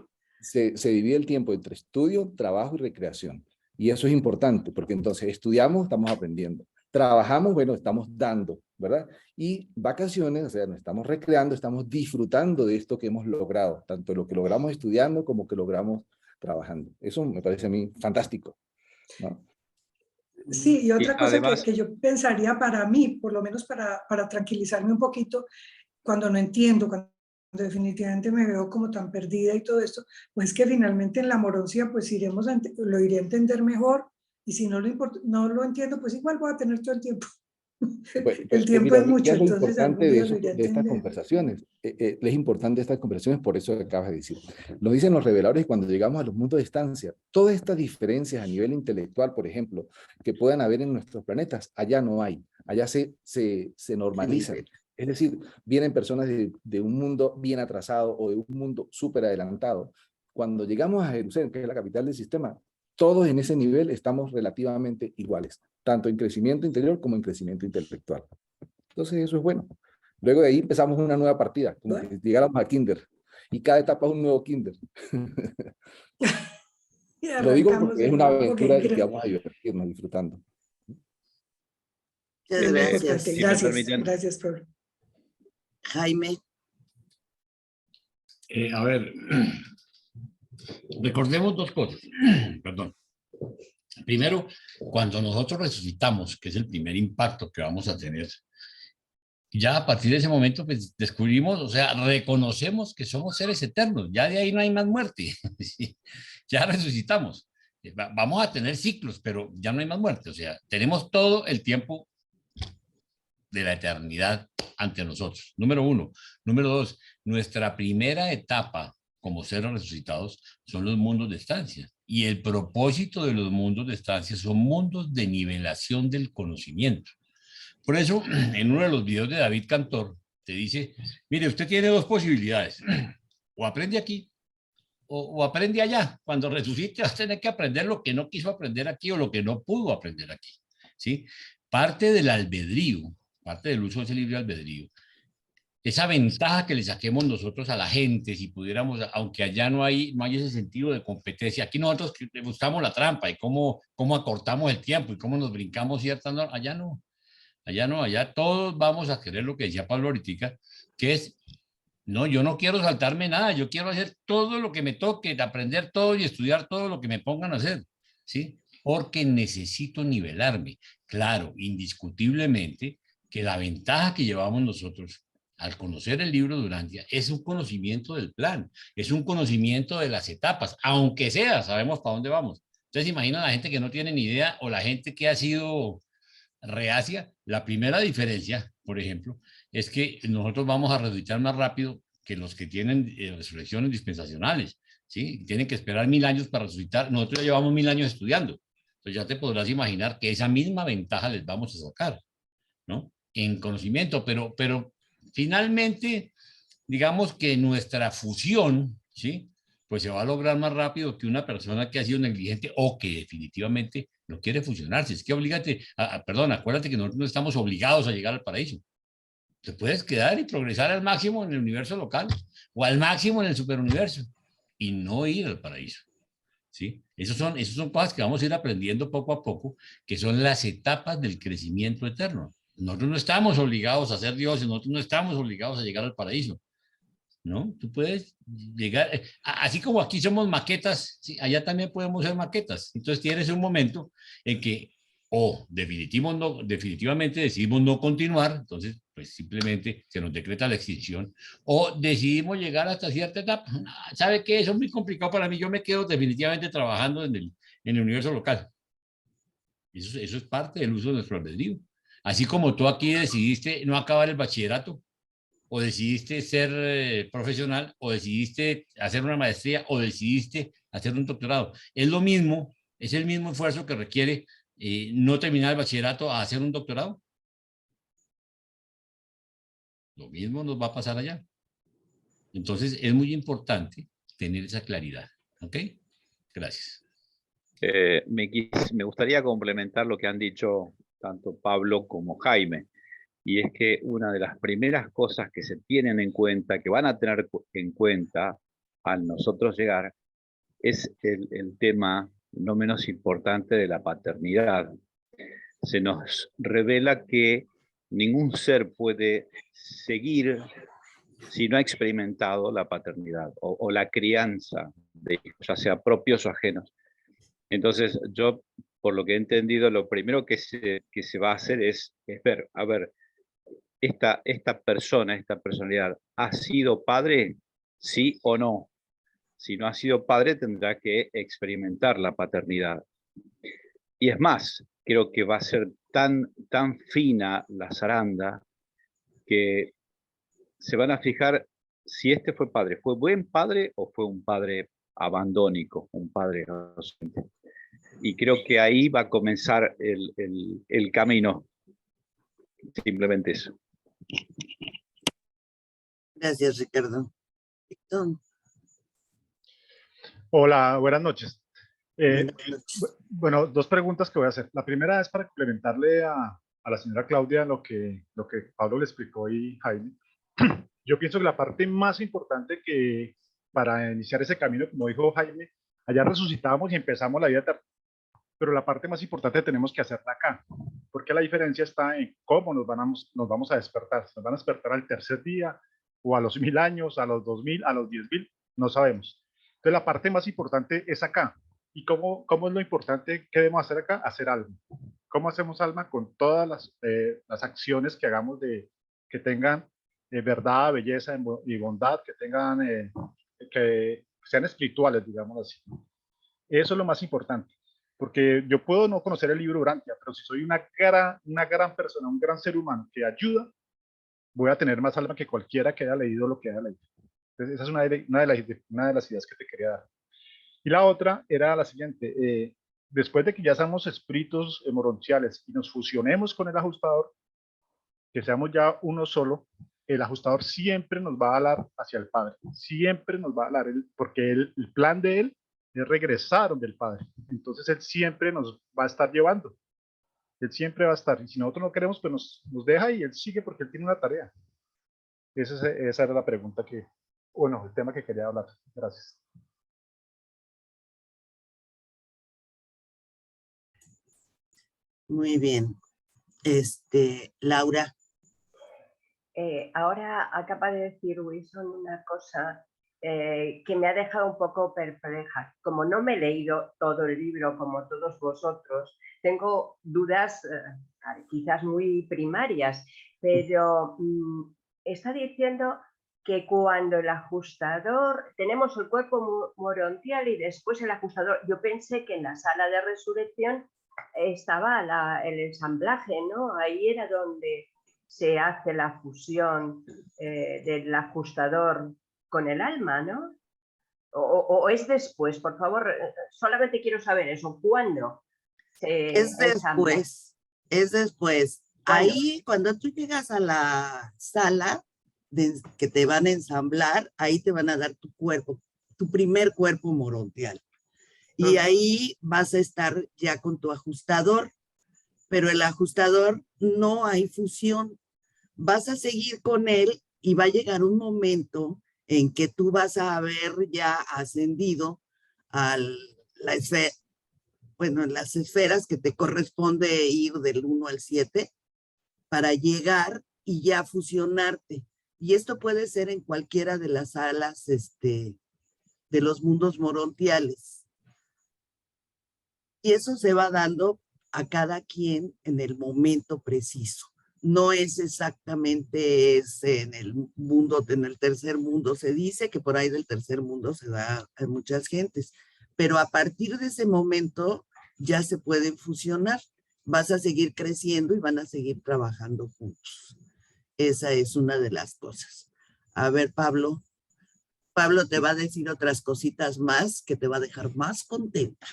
Speaker 7: se divide el tiempo entre estudio, trabajo y recreación. Y eso es importante, porque entonces estudiamos, estamos aprendiendo. Trabajamos, bueno, estamos dando, ¿verdad? Y vacaciones, o sea, nos estamos recreando, estamos disfrutando de esto que hemos logrado, tanto lo que logramos estudiando como que logramos trabajando. Eso me parece a mí fantástico, ¿no?
Speaker 9: Sí, y otra cosa
Speaker 10: además,
Speaker 9: que yo pensaría para mí, por lo menos para tranquilizarme un poquito, cuando no entiendo, cuando definitivamente me veo como tan perdida y todo esto, pues que finalmente en la amorosia pues lo iré a entender mejor, y si no no lo entiendo, pues igual voy a tener todo el tiempo. El tiempo
Speaker 7: Mira,
Speaker 9: es mucho,
Speaker 7: ¿qué es lo
Speaker 9: entonces
Speaker 7: importante
Speaker 9: algún
Speaker 7: de,
Speaker 9: día lo iré a
Speaker 7: de estas
Speaker 9: entender.
Speaker 7: conversaciones? Es importante estas conversaciones por eso que acabas de decir. Lo dicen los reveladores cuando llegamos a los mundos de estancia. Todas estas diferencias a nivel intelectual, por ejemplo, que puedan haber en nuestros planetas, allá no hay. Allá se normalizan. Es decir, vienen personas de un mundo bien atrasado o de un mundo súper adelantado. Cuando llegamos a Jerusalén, que es la capital del sistema, todos en ese nivel estamos relativamente iguales, tanto en crecimiento interior como en crecimiento intelectual. Entonces eso es bueno. Luego de ahí empezamos una nueva partida, como que llegáramos a kinder, y cada etapa es un nuevo kinder.
Speaker 9: Y
Speaker 7: Lo digo
Speaker 9: arrancamos
Speaker 7: porque es
Speaker 9: de
Speaker 7: una
Speaker 9: nuevo. Ok,
Speaker 7: aventura y que vamos a divertirnos disfrutando.
Speaker 8: Muchas
Speaker 9: es
Speaker 8: gracias.
Speaker 9: importante.
Speaker 10: si me
Speaker 9: Gracias,
Speaker 10: permiten.
Speaker 9: gracias, Pablo.
Speaker 8: Jaime.
Speaker 1: A ver, recordemos dos cosas. Perdón. Primero, cuando nosotros resucitamos, que es el primer impacto que vamos a tener, ya a partir de ese momento pues descubrimos, o sea, reconocemos que somos seres eternos, ya de ahí no hay más muerte, ¿sí? Ya resucitamos. Vamos a tener ciclos, pero ya no hay más muerte, o sea, tenemos todo el tiempo de la eternidad ante nosotros, número uno. Número dos, nuestra primera etapa como seres resucitados son los mundos de estancia. Y el propósito de los mundos de estancia son mundos de nivelación del conocimiento. Por eso, en uno de los videos de David Cantor, te dice, mire, usted tiene dos posibilidades. O aprende aquí, o aprende allá. Cuando resucite, vas a tener que aprender lo que no quiso aprender aquí o lo que no pudo aprender aquí, ¿sí? Parte del albedrío, parte del uso de ese libre albedrío, esa ventaja que le saquemos nosotros a la gente, si pudiéramos, aunque allá no hay ese sentido de competencia, aquí nosotros buscamos la trampa y cómo acortamos el tiempo y cómo nos brincamos ciertas normas, allá no, allá todos vamos a querer lo que decía Pablo ahorita, que es, no, yo no quiero saltarme nada, yo quiero hacer todo lo que me toque, aprender todo y estudiar todo lo que me pongan a hacer, ¿sí? Porque necesito nivelarme. Claro, indiscutiblemente, que la ventaja que llevamos nosotros al conocer el libro de Urantia es un conocimiento del plan, es un conocimiento de las etapas, aunque sea, sabemos para dónde vamos. Entonces, imagina la gente que no tiene ni idea o la gente que ha sido reacia. La primera diferencia, por ejemplo, es que nosotros vamos a resucitar más rápido que los que tienen resurrecciones dispensacionales, ¿sí? Tienen que esperar 1000 años para resucitar. Nosotros ya llevamos 1000 años estudiando. Entonces ya te podrás imaginar que esa misma ventaja les vamos a sacar, ¿no? En conocimiento, pero finalmente, digamos que nuestra fusión, ¿sí? Pues se va a lograr más rápido que una persona que ha sido negligente o que definitivamente no quiere fusionarse. Es que perdón, acuérdate que nosotros no estamos obligados a llegar al paraíso. Te puedes quedar y progresar al máximo en el universo local o al máximo en el superuniverso y no ir al paraíso, ¿sí? Esas son cosas que vamos a ir aprendiendo poco a poco, que son las etapas del crecimiento eterno. Nosotros no estamos obligados a ser dioses, nosotros no estamos obligados a llegar al paraíso, ¿no? Tú puedes llegar, así como aquí somos maquetas, ¿sí? Allá también podemos ser maquetas. Entonces tienes un momento en que definitivamente decidimos no continuar, entonces pues simplemente se nos decreta la extinción, o decidimos llegar hasta cierta etapa. ¿Sabe qué? Eso es muy complicado para mí, yo me quedo definitivamente trabajando en en el universo local. Eso es parte del uso de nuestro albedrío. Así como tú aquí decidiste no acabar el bachillerato, o decidiste ser profesional, o decidiste hacer una maestría, o decidiste hacer un doctorado. Es lo mismo, es el mismo esfuerzo que requiere no terminar el bachillerato a hacer un doctorado. Lo mismo nos va a pasar allá. Entonces, es muy importante tener esa claridad. ¿Ok? Gracias.
Speaker 10: Me gustaría complementar lo que han dicho tanto Pablo como Jaime. Y es que una de las primeras cosas que se tienen en cuenta, que van a tener en cuenta al nosotros llegar, es el tema no menos importante de la paternidad. Se nos revela que ningún ser puede seguir si no ha experimentado la paternidad o la crianza de hijos, ya sea propios o ajenos. Entonces, yo, por lo que he entendido, lo primero que se va a hacer es ver, a ver, esta persona, esta personalidad, ¿ha sido padre? ¿Sí o no? Si no ha sido padre, tendrá que experimentar la paternidad. Y es más, creo que va a ser tan fina la zaranda que se van a fijar si este fue padre. ¿Fue buen padre o fue un padre abandónico, un padre ausente? Y creo que ahí va a comenzar el camino. Simplemente eso.
Speaker 8: Gracias, Ricardo. Víctor.
Speaker 11: Hola, buenas noches.
Speaker 8: Buenas noches.
Speaker 11: Bueno, dos preguntas que voy a hacer. La primera es para complementarle a la señora Claudia lo que Pablo le explicó y Jaime. Yo pienso que la parte más importante que para iniciar ese camino, como dijo Jaime, allá resucitamos y empezamos la vida eterna, pero la parte más importante tenemos que hacerla acá, porque la diferencia está en cómo nos vamos a despertar. ¿Nos van a despertar al tercer día o a los 1000 años, a los 2000, a los 10.000? No sabemos. Entonces la parte más importante es acá. ¿Y cómo es lo importante que debemos hacer acá? Hacer alma. ¿Cómo hacemos alma? Con todas las acciones que hagamos que tengan verdad, belleza y bondad, que sean espirituales, digamos así. Eso es lo más importante, porque yo puedo no conocer el libro Urantia, pero si soy una gran persona, un gran ser humano que ayuda, voy a tener más alma que cualquiera que haya leído lo que haya leído. Entonces, esa es una de las ideas que te quería dar. Y la otra era la siguiente. Después de que ya seamos espíritus morontiales y nos fusionemos con el ajustador, que seamos ya uno solo, el ajustador siempre nos va a alar hacia el Padre. Siempre nos va a alar, porque el plan de él es regresar donde el Padre. Entonces él siempre nos va a estar llevando. Él siempre va a estar. Y si nosotros no queremos, pues nos deja y él sigue porque él tiene una tarea. Esa era la pregunta el tema que quería hablar. Gracias.
Speaker 8: Muy bien. Laura.
Speaker 5: Ahora acaba de decir Wilson una cosa que me ha dejado un poco perpleja. Como no me he leído todo el libro como todos vosotros, tengo dudas quizás muy primarias, pero está diciendo que cuando el ajustador, tenemos el cuerpo morontial y después el ajustador, yo pensé que en la sala de resurrección estaba el ensamblaje, ¿no? Ahí era donde se hace la fusión del ajustador con el alma, ¿no? O es después, por favor, solamente quiero saber eso, ¿cuándo?
Speaker 8: Es después, es después.
Speaker 5: ¿Cuándo?
Speaker 8: Ahí, cuando tú llegas a la sala que te van a ensamblar, ahí te van a dar tu cuerpo, tu primer cuerpo morontial. Y ahí vas a estar ya con tu ajustador, pero el ajustador no hay fusión. Vas a seguir con él y va a llegar un momento en que tú vas a haber ya ascendido a las esferas que te corresponde ir del 1 al 7 para llegar y ya fusionarte. Y esto puede ser en cualquiera de las salas de los mundos morontiales. Y eso se va dando a cada quien en el momento preciso. No es exactamente en el tercer mundo. Se dice que por ahí del tercer mundo se da a muchas gentes, pero a partir de ese momento ya se pueden fusionar. Vas a seguir creciendo y van a seguir trabajando juntos. Esa es una de las cosas. A ver, Pablo. Pablo te va a decir otras cositas más que te va a dejar más contenta.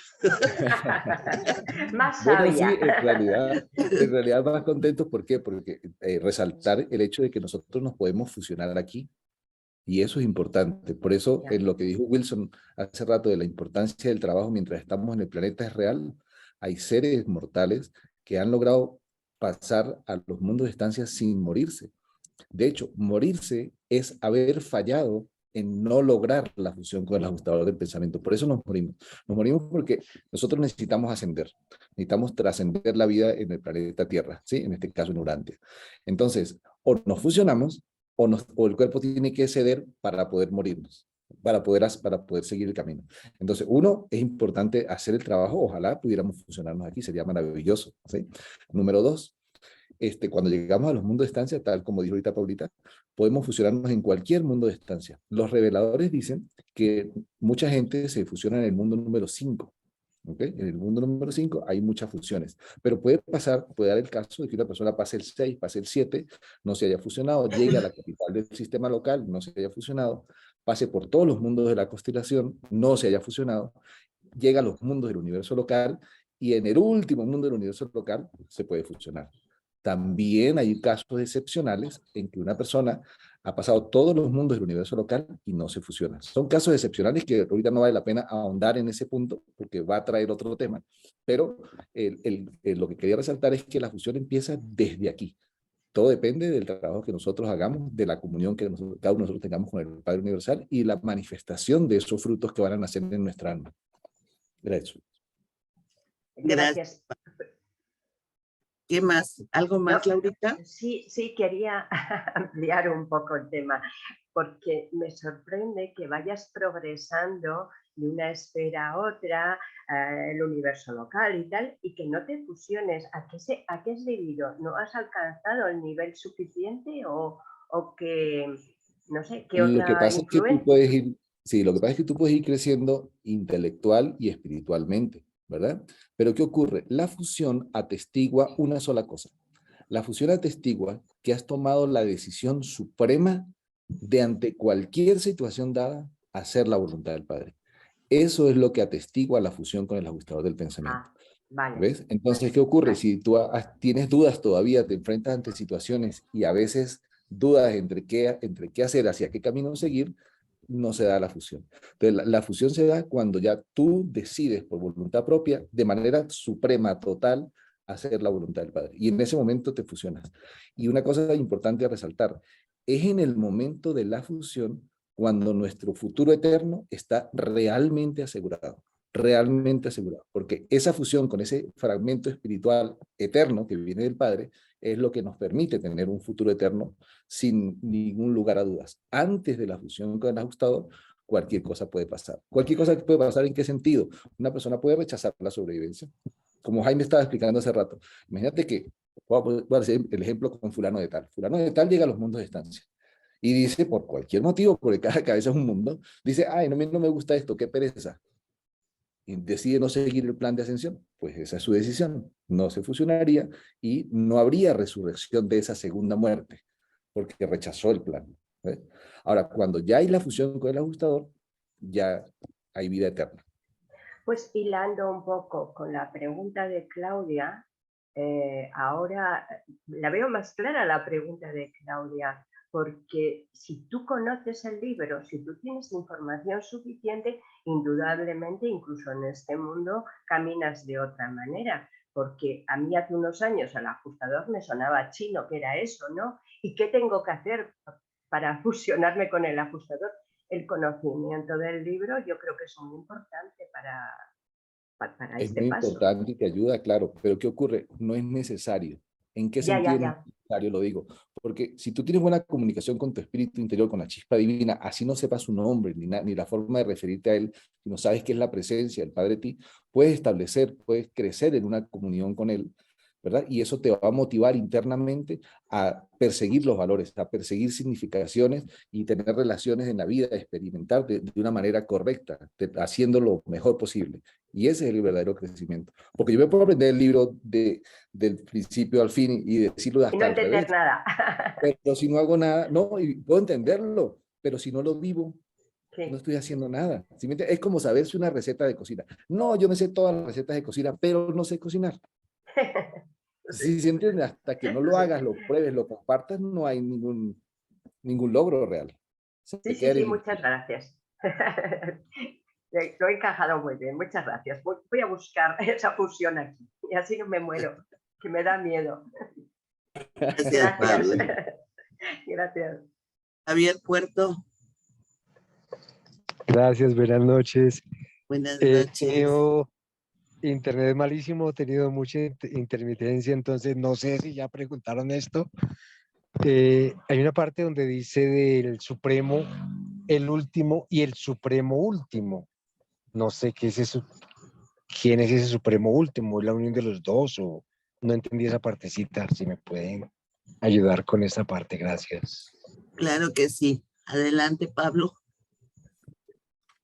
Speaker 5: Más
Speaker 7: Bueno, sí,
Speaker 5: sabia.
Speaker 7: en realidad más contentos. ¿Por qué? Porque resaltar el hecho de que nosotros nos podemos fusionar aquí. Y eso es importante. Por eso, en lo que dijo Wilson hace rato de la importancia del trabajo mientras estamos en el planeta es real. Hay seres mortales que han logrado pasar a los mundos de estancia sin morirse. De hecho, morirse es haber fallado en no lograr la fusión con el ajustador del pensamiento. Por eso nos morimos. Nos morimos porque nosotros necesitamos ascender. Necesitamos trascender la vida en el planeta Tierra, ¿sí? En este caso en Urantia. Entonces, o nos fusionamos o el cuerpo tiene que ceder para poder morirnos, para poder seguir el camino. Entonces, uno, es importante hacer el trabajo. Ojalá pudiéramos fusionarnos aquí. Sería maravilloso, ¿sí? Número dos, cuando llegamos a los mundos de estancia, tal como dijo ahorita Paulita, podemos fusionarnos en cualquier mundo de estancia. Los reveladores dicen que mucha gente se fusiona en el mundo número 5. ¿Okay? En el mundo número 5 hay muchas fusiones, pero puede dar el caso de que una persona pase el 6, pase el 7, no se haya fusionado, llegue a la capital del sistema local, no se haya fusionado, pase por todos los mundos de la constelación, no se haya fusionado, llega a los mundos del universo local y en el último mundo del universo local se puede fusionar. También hay casos excepcionales en que una persona ha pasado todos los mundos del universo local y no se fusiona. Son casos excepcionales que ahorita no vale la pena ahondar en ese punto porque va a traer otro tema. Pero lo que quería resaltar es que la fusión empieza desde aquí. Todo depende del trabajo que nosotros hagamos, de la comunión que cada uno de nosotros tengamos con el Padre Universal y la manifestación de esos frutos que van a nacer en nuestra alma. Gracias.
Speaker 5: Gracias.
Speaker 8: ¿Qué más? ¿Algo más, Laurita?
Speaker 5: Sí, quería ampliar un poco el tema, porque me sorprende que vayas progresando de una esfera a otra, el universo local y tal, y que no te fusiones. ¿A qué es debido? ¿No has alcanzado el nivel suficiente o que, no sé, qué otra
Speaker 7: Lo que pasa
Speaker 5: influencia?
Speaker 7: es que tú puedes ir, sí, lo que pasa es que tú puedes ir creciendo intelectual y espiritualmente, ¿verdad? Pero ¿qué ocurre? La fusión atestigua una sola cosa. La fusión atestigua que has tomado la decisión suprema de ante cualquier situación dada hacer la voluntad del Padre. Eso es lo que atestigua la fusión con el ajustador del pensamiento.
Speaker 5: Vale.
Speaker 7: ¿Ves? Entonces, ¿qué ocurre? Si tú tienes dudas todavía, te enfrentas ante situaciones y a veces dudas entre qué hacer, hacia qué camino seguir, no se da la fusión. Entonces, la fusión se da cuando ya tú decides por voluntad propia, de manera suprema, total, hacer la voluntad del Padre. Y en ese momento te fusionas. Y una cosa importante a resaltar, es en el momento de la fusión cuando nuestro futuro eterno está realmente asegurado. Realmente asegurado. Porque esa fusión con ese fragmento espiritual eterno que viene del Padre es lo que nos permite tener un futuro eterno sin ningún lugar a dudas. Antes de la fusión con el ajustador, cualquier cosa puede pasar. ¿Cualquier cosa puede pasar en qué sentido? Una persona puede rechazar la sobrevivencia. Como Jaime estaba explicando hace rato. Imagínate que, voy a hacer el ejemplo con fulano de tal. Fulano de tal llega a los mundos de estancia. Y dice, por cualquier motivo, porque cada cabeza es un mundo, dice, ay, no me gusta esto, qué pereza. Y decide no seguir el plan de ascensión, pues esa es su decisión. No se fusionaría y no habría resurrección de esa segunda muerte, porque rechazó el plan. ¿Ves? Ahora, cuando ya hay la fusión con el ajustador, ya hay vida eterna.
Speaker 5: Pues hilando un poco con la pregunta de Claudia, ahora la veo más clara la pregunta de Claudia, porque si tú conoces el libro, si tú tienes información suficiente, indudablemente, incluso en este mundo, caminas de otra manera. Porque a mí hace unos años el ajustador me sonaba chino, que era eso, ¿no? ¿Y qué tengo que hacer para fusionarme con el ajustador? El conocimiento del libro yo creo que es muy importante para
Speaker 7: Es
Speaker 5: este
Speaker 7: muy
Speaker 5: paso.
Speaker 7: importante y te ayuda, claro, pero ¿qué ocurre? No es necesario. ¿En qué sentido no es necesario? Lo digo. Porque si tú tienes buena comunicación con tu espíritu interior, con la chispa divina, así no sepas su nombre, ni la forma de referirte a él, si no sabes que es la presencia del Padre de ti, puedes crecer en una comunión con él, ¿verdad? Y eso te va a motivar internamente a perseguir los valores, a perseguir significaciones y tener relaciones en la vida, experimentar de una manera correcta, haciendo lo mejor posible. Y ese es el verdadero crecimiento. Porque yo me puedo aprender el libro del principio al fin y decirlo hasta
Speaker 5: Y no
Speaker 7: al revés.
Speaker 5: entender nada.
Speaker 7: Pero si no hago nada, no, y puedo entenderlo, pero si no lo vivo,
Speaker 5: Sí.
Speaker 7: no estoy haciendo nada. ¿Sí me entiendes? Es como saberse una receta de cocina. No, yo me sé todas las recetas de cocina, pero no sé cocinar. ¿Sí se entiende? Hasta que no lo hagas, lo pruebes, lo compartas, no hay ningún logro real. Se
Speaker 5: Sí,
Speaker 7: queda en el
Speaker 5: muchas gracias. Lo he encajado muy bien, muchas gracias. Voy a buscar esa fusión aquí y así no me muero, que me da miedo.
Speaker 8: Gracias, Pablo.
Speaker 5: Gracias.
Speaker 8: Javier Puerto,
Speaker 12: Gracias, buenas noches.
Speaker 8: buenas
Speaker 12: He
Speaker 8: noches.
Speaker 12: tenido internet malísimo, he tenido mucha intermitencia, entonces no sé si ya preguntaron esto. Hay una parte donde dice del Supremo, el último y el Supremo último. No sé qué es eso. ¿Quién es ese Supremo último? ¿Es la unión de los dos? O no entendí esa partecita. Si me pueden ayudar con esa parte, gracias.
Speaker 8: Claro que sí. Adelante, Pablo.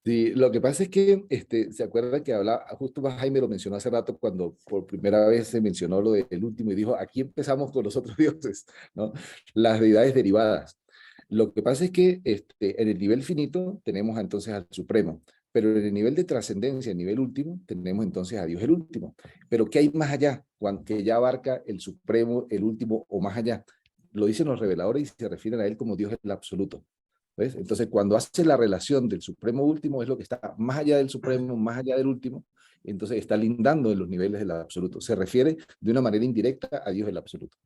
Speaker 7: Sí, lo que pasa es que, ¿se acuerda que hablaba, justo Jaime lo mencionó hace rato cuando por primera vez se mencionó lo del último y dijo, aquí empezamos con los otros dioses, ¿no? Las deidades derivadas. Lo que pasa es que en el nivel finito tenemos entonces al Supremo, pero en el nivel de trascendencia, el nivel último, tenemos entonces a Dios el último. Pero ¿qué hay más allá? Que ya abarca el Supremo, el último o más allá. Lo dicen los reveladores y se refieren a él como Dios el absoluto. ¿Ves? Entonces, cuando hace la relación del Supremo último, es lo que está más allá del Supremo, más allá del último, entonces está lindando en los niveles del absoluto. Se refiere de una manera indirecta a Dios el absoluto.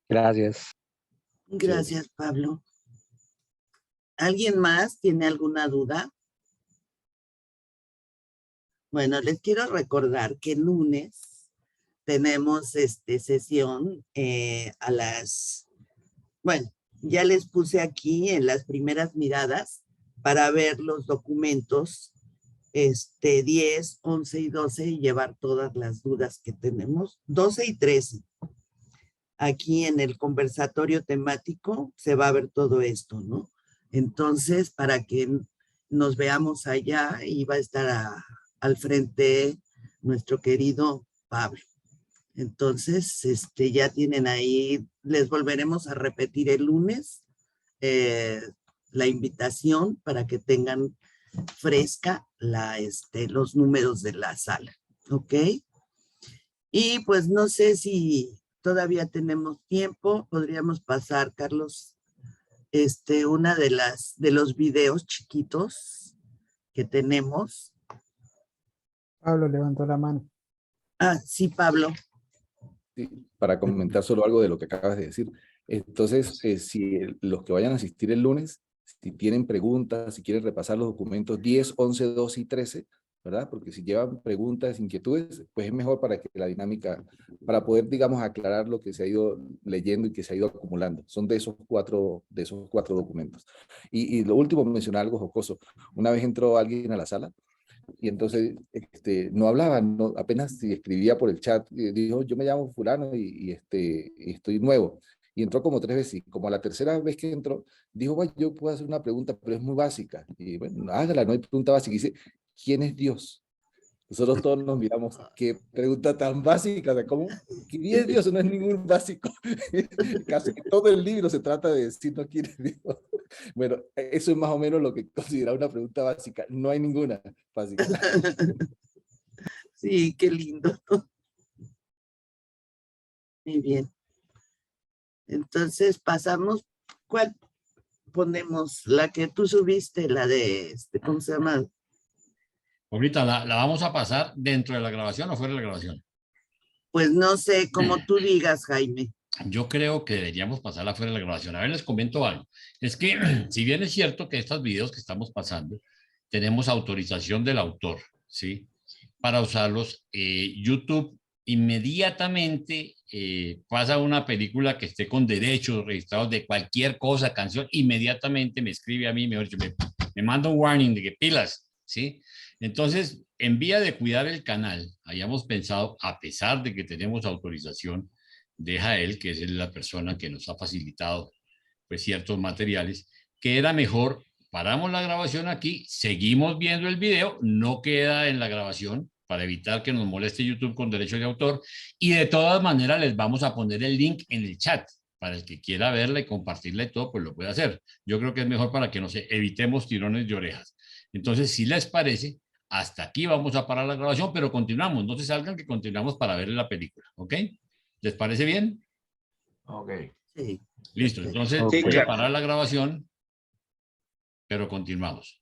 Speaker 12: Gracias.
Speaker 8: Gracias, Pablo. ¿Alguien más tiene alguna duda? Bueno, les quiero recordar que el lunes tenemos sesión a las... Bueno, ya les puse aquí en las primeras miradas para ver los documentos 10, 11 y 12 y llevar todas las dudas que tenemos. 12 y 13. Aquí en el conversatorio temático se va a ver todo esto, ¿no? Entonces, para que nos veamos allá y va a estar al frente nuestro querido Pablo. Entonces, ya tienen ahí, les volveremos a repetir el lunes la invitación para que tengan fresca los números de la sala, ¿ok? Y pues no sé si todavía tenemos tiempo, podríamos pasar, Carlos, una de los videos chiquitos que tenemos.
Speaker 4: Pablo levantó la mano.
Speaker 8: Ah, sí, Pablo.
Speaker 7: Sí, para comentar solo algo de lo que acabas de decir. Entonces, si los que vayan a asistir el lunes, si tienen preguntas, si quieren repasar los documentos 10, 11, 12 y 13, ¿verdad? Porque si llevan preguntas, inquietudes, pues es mejor para que la dinámica, para poder, digamos, aclarar lo que se ha ido leyendo y que se ha ido acumulando. Son de esos cuatro documentos. Y lo último, mencionar algo jocoso. Una vez entró alguien a la sala, y entonces no hablaba, apenas escribía por el chat, dijo, yo me llamo fulano y estoy nuevo. Y entró como 3 veces, y como a la tercera vez que entró, dijo, bueno, yo puedo hacer una pregunta, pero es muy básica. Y bueno, hágala, no hay pregunta básica. Y dice, ¿quién es Dios? Nosotros todos nos miramos, qué pregunta tan básica, o sea, ¿cómo? ¿Quién es Dios? No es ningún básico. Casi todo el libro se trata de decirnos quién es Dios. Bueno, eso es más o menos lo que considera una pregunta básica. No hay ninguna básica.
Speaker 8: Sí, qué lindo. Muy bien. Entonces pasamos, ¿cuál ponemos? La que tú subiste, la de, ¿cómo se llama?
Speaker 1: Ahorita la vamos a pasar dentro de la grabación o fuera de la grabación.
Speaker 8: Pues no sé, como tú digas, Jaime.
Speaker 1: Yo creo que deberíamos pasarla fuera de la grabación. A ver, les comento algo. Es que, si bien es cierto que estos videos que estamos pasando, tenemos autorización del autor, ¿sí? Para usarlos, YouTube inmediatamente pasa una película que esté con derechos registrados de cualquier cosa, canción, inmediatamente me escribe a mí, mejor dicho, me manda un warning de que pilas, ¿sí? Entonces, en vía de cuidar el canal, hayamos pensado, a pesar de que tenemos autorización de Jael, que es la persona que nos ha facilitado pues ciertos materiales, que era mejor, paramos la grabación aquí, seguimos viendo el video, no queda en la grabación para evitar que nos moleste YouTube con derechos de autor, y de todas maneras les vamos a poner el link en el chat, para el que quiera verla y compartirla y todo, pues lo puede hacer. Yo creo que es mejor para que nos evitemos tirones de orejas. Entonces, si les parece, hasta aquí vamos a parar la grabación, pero continuamos, no se salgan que continuamos para ver la película, ¿ok? ¿Les parece bien?
Speaker 3: Ok.
Speaker 8: Sí.
Speaker 1: Listo, entonces
Speaker 12: Ok.
Speaker 1: voy a parar la grabación, pero continuamos.